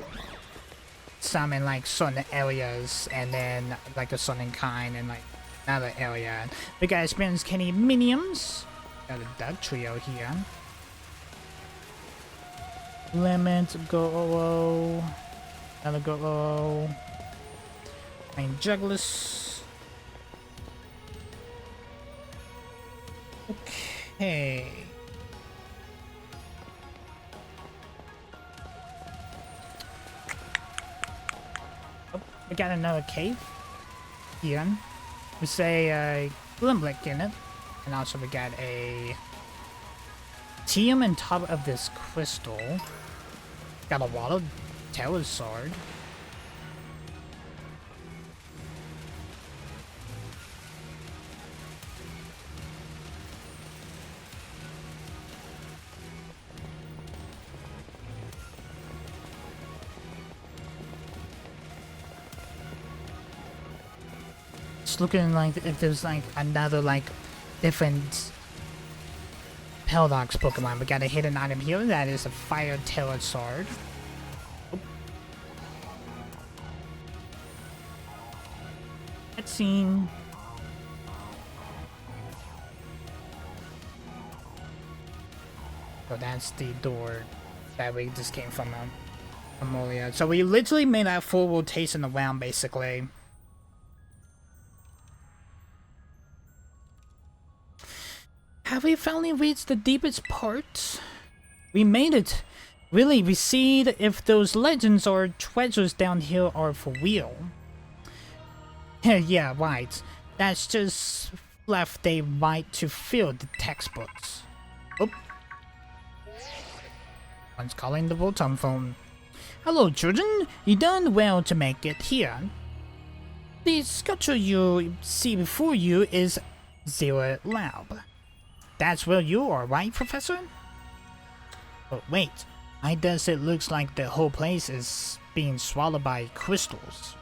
some in like certain areas and then like a certain kind in like another area. We got experience Kenny Minions. Got a Duck Trio here. Lemon, Go-O, another Go-O. Main Juggless. Okay. We got another cave here. We say a Glimblick in it. And also we got a TM on top of this crystal. Got a Waddle Terror Sword. Looking like if there's like another like different Paradox Pokemon. We got a hidden item here that is a Fire Terror Sword. Cutscene. So that's the door that we just came from. Amelia. So we literally made that full rotation around, basically. Have we finally reached the deepest part? We made it. Really, we see if those legends or treasures down here are for real. Yeah, right. That's just left they right to fill the textbooks. Oh. One's calling the Rotom phone. Hello, children. You done well to make it here. The sculpture you see before you is Zero Lab. That's where you are, right, Professor? But wait, why does it look like the whole place is being swallowed by crystals?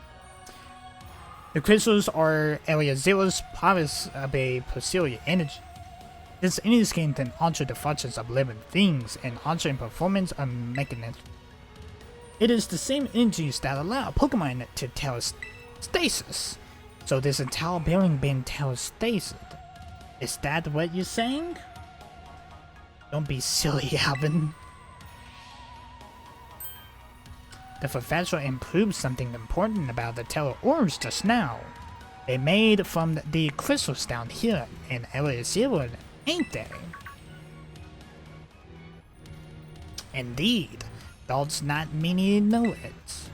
The crystals are Area Zero's province of a peculiar energy. This energy can alter the functions of living things and alter the performance of mechanisms. It is the same energies that allow Pokemon to telestasis. So this entire building being telestasis. Is that what you're saying? Don't be silly, Alvin. The professor improved something important about the Tele Orbs just now. They made from the crystals down here in Area Zero, ain't they? Indeed. Does not many know it.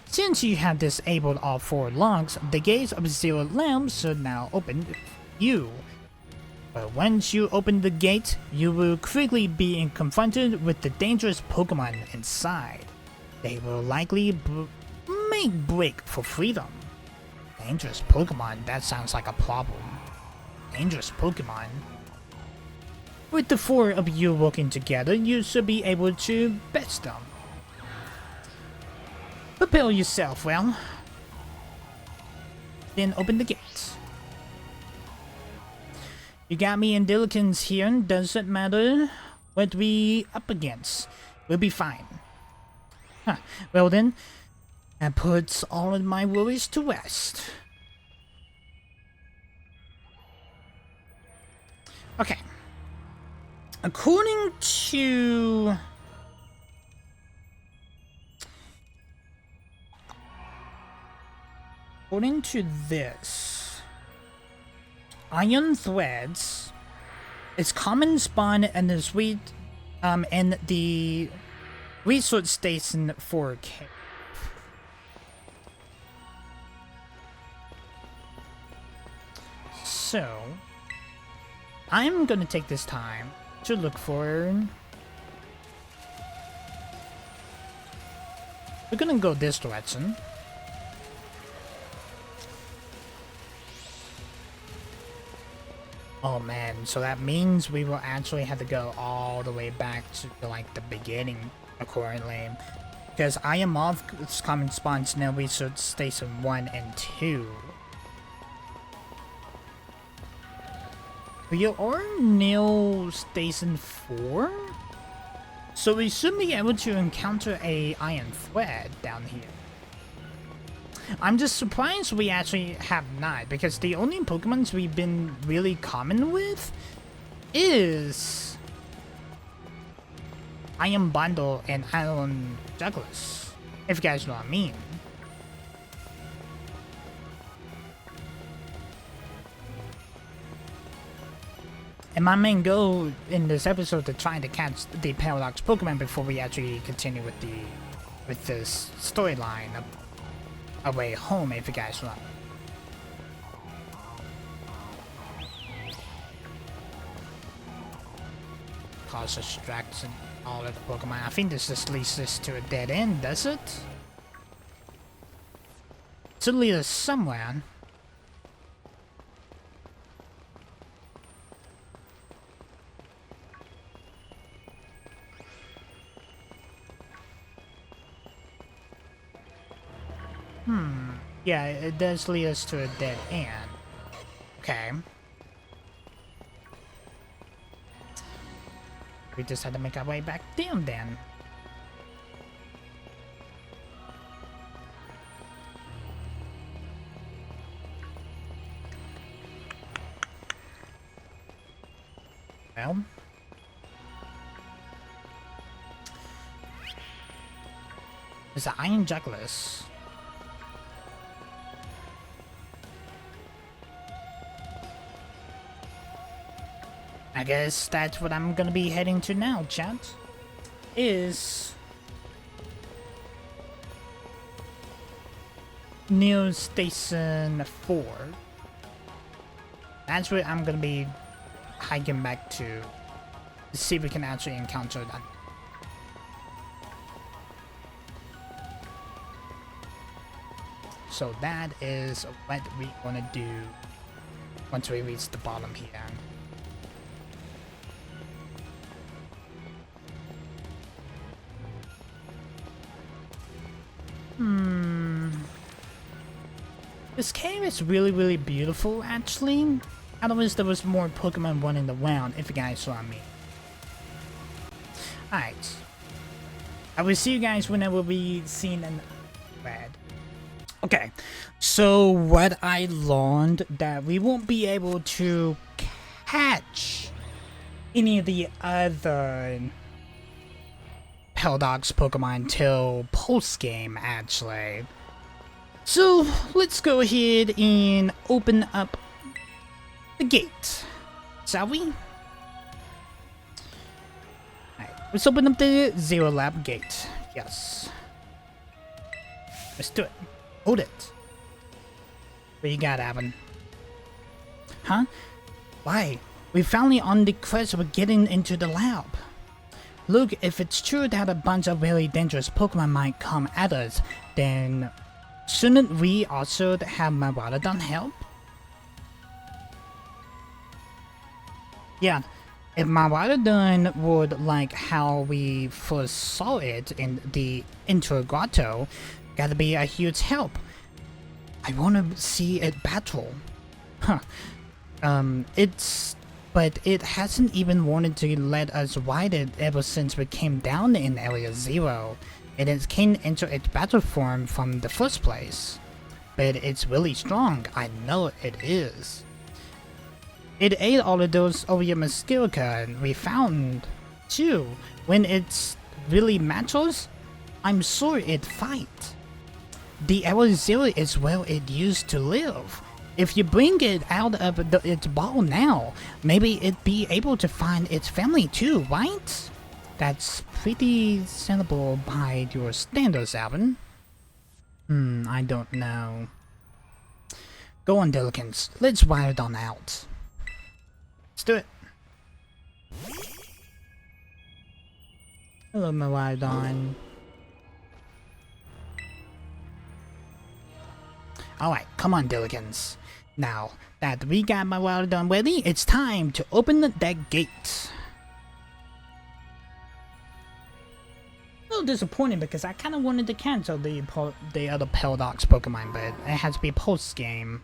Since you have disabled all 4 locks, the gates of Zero Lamb should now open for you. But once you open the gate, you will quickly be confronted with the dangerous Pokemon inside. They will likely make break for freedom. Dangerous Pokemon, that sounds like a problem. Dangerous Pokemon. With the 4 of you working together, you should be able to best them. Prepare yourself, well. Then open the gates. You got me and Dilikins here, doesn't matter what we up against. We'll be fine. Huh. Well then, that puts all of my worries to rest. Okay. According to this, iron threads is common spawn in the sweet in the research station for cave. So I'm gonna take this time to look for. We're gonna go this direction. Oh man, so that means we will actually have to go all the way back to like the beginning, accordingly. Because I am off common spawns now research station 1 and 2. We are near station 4? So we should be able to encounter a iron thread down here. I'm just surprised we actually have not, because the only Pokemons we've been really common with is Iron Bundle and Iron Douglas, if you guys know what I mean. And my main goal in this episode is trying to catch the Paradox Pokemon before we actually continue with this storyline of A Way Home, if you guys want. Cause distraction all of the Pokemon. I think this just leads us to a dead end, does it? It should lead us somewhere. Yeah, it does lead us to a dead end. Okay. We just had to make our way back down then. Well. It's the Iron Jugglers. I guess that's what I'm gonna be heading to now, chat. Is Near Station 4. That's where I'm gonna be hiking back to see if we can actually encounter that. So that is what we're gonna do once we reach the bottom here. This cave is really beautiful, actually. I wish there was more Pokemon running around, if you guys saw me. Alright. I will see you guys when I will be seen in red. Okay, so what I learned that we won't be able to catch any of the other Paradox Pokemon till post-game, actually. So let's go ahead and open up the gate, shall we? Alright, let's open up the Zero Lab gate. Yes. Let's do it. Hold it. What you got, Avon? Huh? Why? We're finally on the quest of getting into the lab. Look, if it's true that a bunch of really dangerous Pokemon might come at us, then shouldn't we also have Maraudon help? Yeah, if Maraudon would like how we first saw it in the Intro Grotto, gotta be a huge help. I wanna see it battle. Huh. But it hasn't even wanted to let us ride it ever since we came down in Area 0. It can't enter its battle form from the first place. But it's really strong, I know it is. It ate all of those Oreo Muskoka we found, too. When it's really matters, I'm sure it'd fight. The Area 0 is where it used to live. If you bring it out of its ball now, maybe it'd be able to find its family too, right? That's pretty sensible by your standards, Alvin. I don't know. Go on, Diligence. Let's ride it on out. Let's do it. Hello, Miraudon. Alright, come on, Diligence. Now that we got Miraudon ready, it's time to open that gate. A little disappointing because I kind of wanted to cancel the other Paradox Pokemon, but it has to be post-game.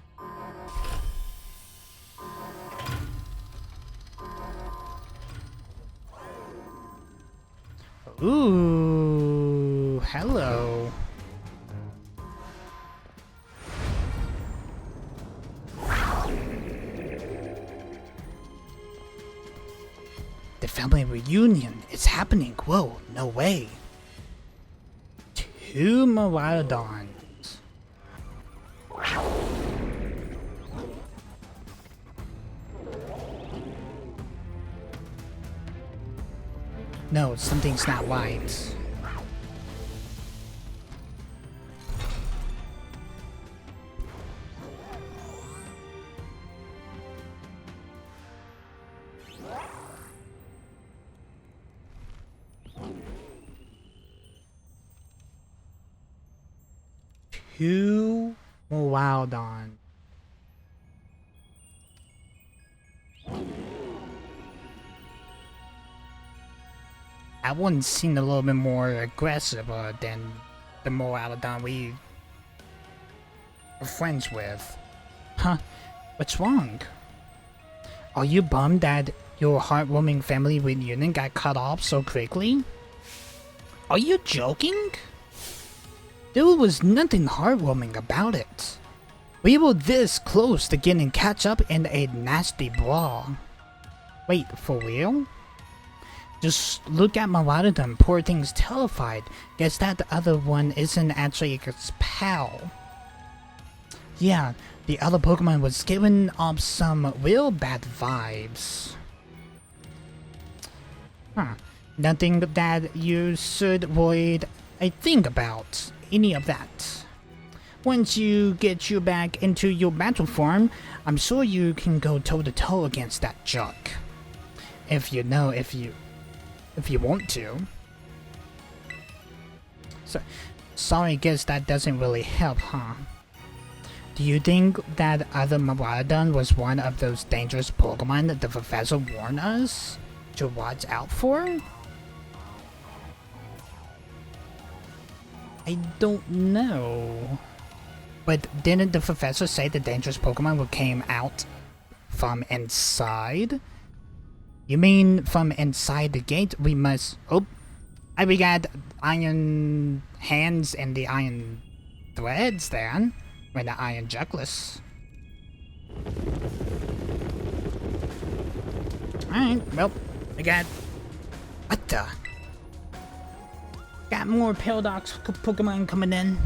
Ooh, hello. The family reunion, it's happening. Whoa, no way. 2 Miraudons. No, something's not right. Two Miraudon. That one seemed a little bit more aggressive than the Miraudon we are friends with. Huh? What's wrong? Are you bummed that your heartwarming family reunion got cut off so quickly? Are you joking? There was nothing heartwarming about it. We were this close to getting catch up in a nasty brawl. Wait, for real? Just look at Maraudon, poor thing's terrified. Guess that the other one isn't actually its pal. Yeah, the other Pokemon was giving off some real bad vibes. Huh. Nothing that you should worry, I think about any of that. Once you get you back into your battle form, I'm sure you can go toe-to-toe against that junk. If you want to. So, sorry, I guess that doesn't really help, huh? Do you think that other Maraudon was one of those dangerous Pokemon that the professor warned us to watch out for? I don't know. But didn't the professor say the dangerous Pokemon came out from inside? You mean from inside the gate we must... Oh, we got iron hands and the iron threads then. With the iron jugless. Alright, well, we got... What the? Got more Paradox Pokemon coming in.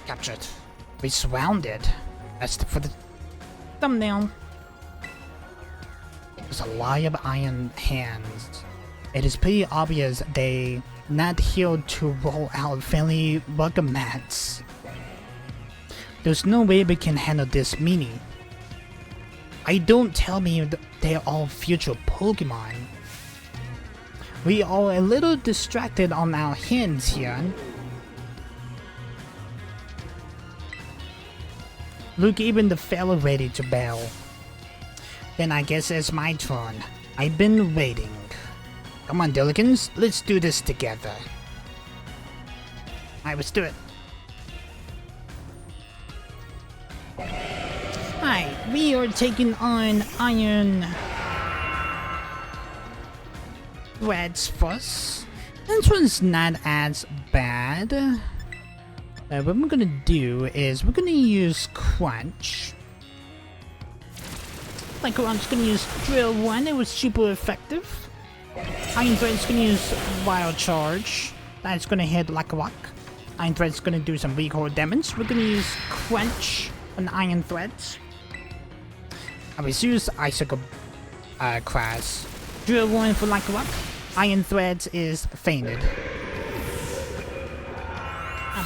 Captured. We surrounded. That's for the thumbnail. There's a lot of iron hands. It is pretty obvious they not here to roll out friendly welcome mats. There's no way we can handle this many. Don't tell me they're all future Pokemon. We are a little distracted on our hands here. Look, even the fella ready to bail. Then I guess it's my turn. I've been waiting. Come on, Dillikins, let's do this together. Alright, let's do it. Hi, we are taking on Iron Threads first. This one's not as bad. What we're gonna do is we're gonna use Crunch. Like I'm just gonna use Drill 1, it was super effective. Iron Thread's gonna use Wild Charge. That's gonna hit like a rock. Iron Thread's gonna do some recoil damage. We're gonna use Crunch on Iron Threads. I will use Icicle Crash. Drill 1 for like a rock. Iron Threads is fainted.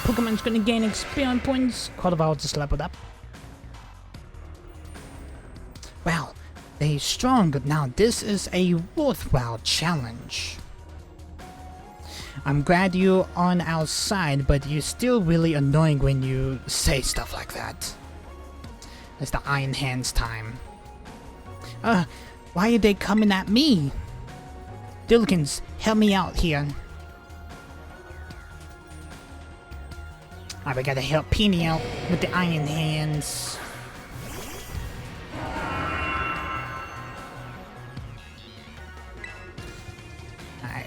Pokemon's gonna gain experience points. Quarterval just leveled up. Wow. They're strong, but now this is a worthwhile challenge. I'm glad you're on our side, but you're still really annoying when you say stuff like that. It's the Iron Hands time. Why are they coming at me? Dillikins, help me out here. We gotta help Peony out with the Iron Hands.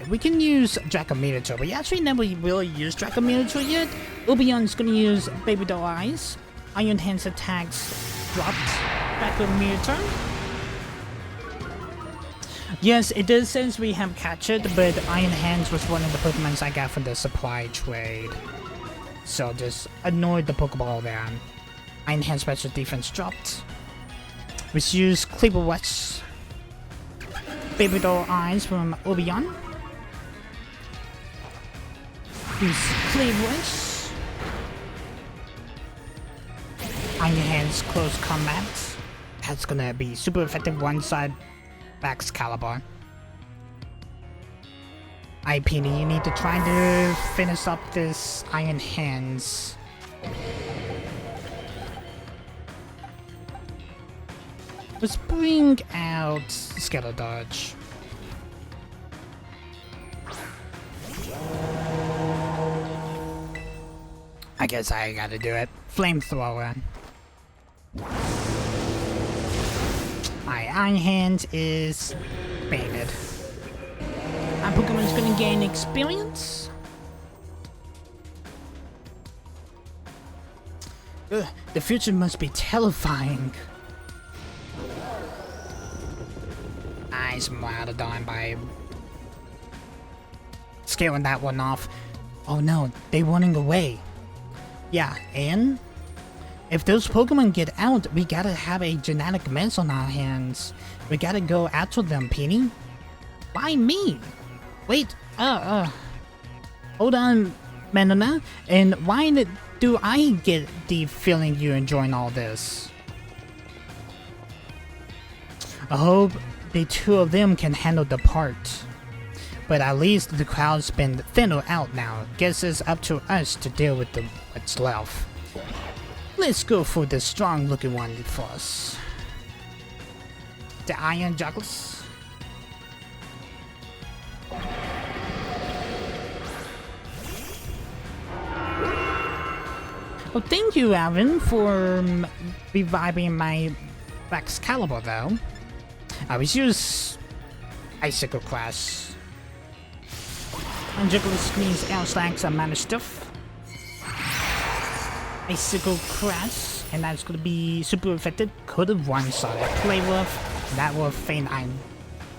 We can use Dracometer, but we actually never really used Dracometer yet. Ubion's gonna use Baby Doll Eyes. Iron Hands attacks dropped. Dracometer. Yes, it does since we have captured, but Iron Hands was one of the Pokemons I got from the supply trade. So just annoyed the Pokeball there. Iron Hands special defense dropped. We use Cleaver West. Baby Doll Eyes from Ubion. Use Cleavers. Iron Hands close combat. That's gonna be super effective one side Max Caliber. Penny, you need to try to finish up this Iron Hands. Let's bring out Skeletor Dodge. I guess I gotta do it. Flamethrower. My Iron Hand is banned. Our Pokemon's gonna gain experience. Ugh, the future must be terrifying. Nice Marathon by scaling that one off. Oh no, they running away. Yeah, and if those Pokemon get out, we gotta have a genetic mess on our hands. We gotta go after them, Penny. Why me? Wait, hold on, Manana. And why do I get the feeling you're enjoying all this? I hope the two of them can handle the part. But at least the crowd's been thinned out now. Guess it's up to us to deal with what's left. Let's go for the strong looking one first. The Iron Juggles. Well, thank you, Alvin, for reviving my Excalibur, though. I was use Icicle Crash. And Juggles means L-Slacks amount of stuff. Icicle Crash, and that's gonna be super effective. Could have one side I play with. That will feign I'm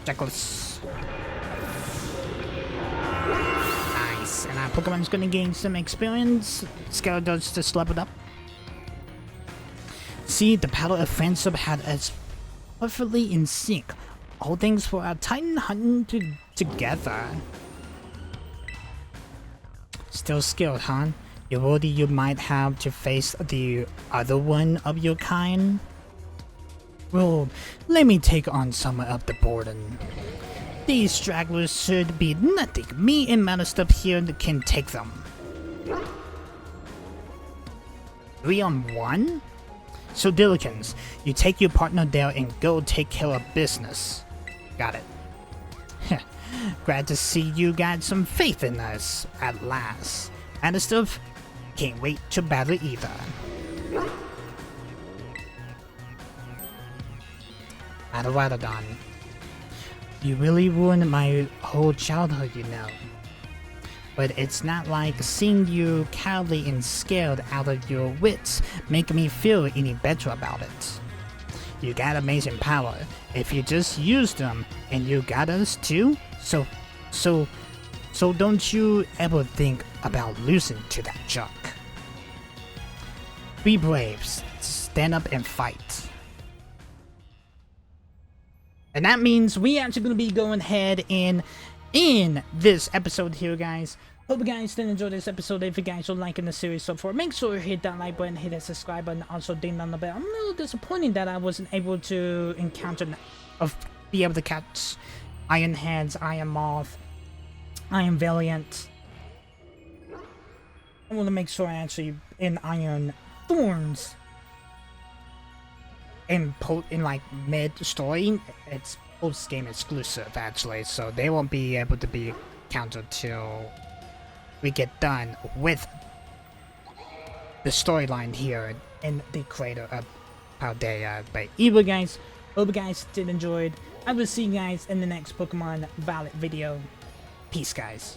Juggles. Nice, and our Pokemon's gonna gain some experience. Skeletor's just leveled up. See, the Battle Offensive had us perfectly in sync. All things for our Titan hunting together. Still skilled, huh? You're worried you might have to face the other one of your kind? Well, let me take on some of the burden. These stragglers should be nothing. Me and Manistup here can take them. 3-on-1? So Dilikins, you take your partner there and go take care of business. Got it. Glad to see you got some faith in us at last. And stuff, can't wait to battle either. Marathon. You really ruined my whole childhood, you know. But it's not like seeing you cowardly and scared out of your wits make me feel any better about it. You got amazing power if you just use them, and you got us too. So don't you ever think about losing to that junk. Be brave, stand up and fight. And that means we actually gonna be going ahead and in this episode here, guys. Hope you guys did enjoy this episode. If you guys are liking the series so far, make sure you hit that like button, hit that subscribe button, also ding on the bell. I'm a little disappointed that I wasn't able to be able to catch Iron Hands, Iron Moth, Iron Valiant. I want to make sure I actually in Iron Thorns in like mid story. It's post game exclusive actually, so they won't be able to be counted till we get done with the storyline here in the crater of Paldea. But either guys, hope you guys did enjoy it. I will see you guys in the next Pokemon Violet video. Peace, guys.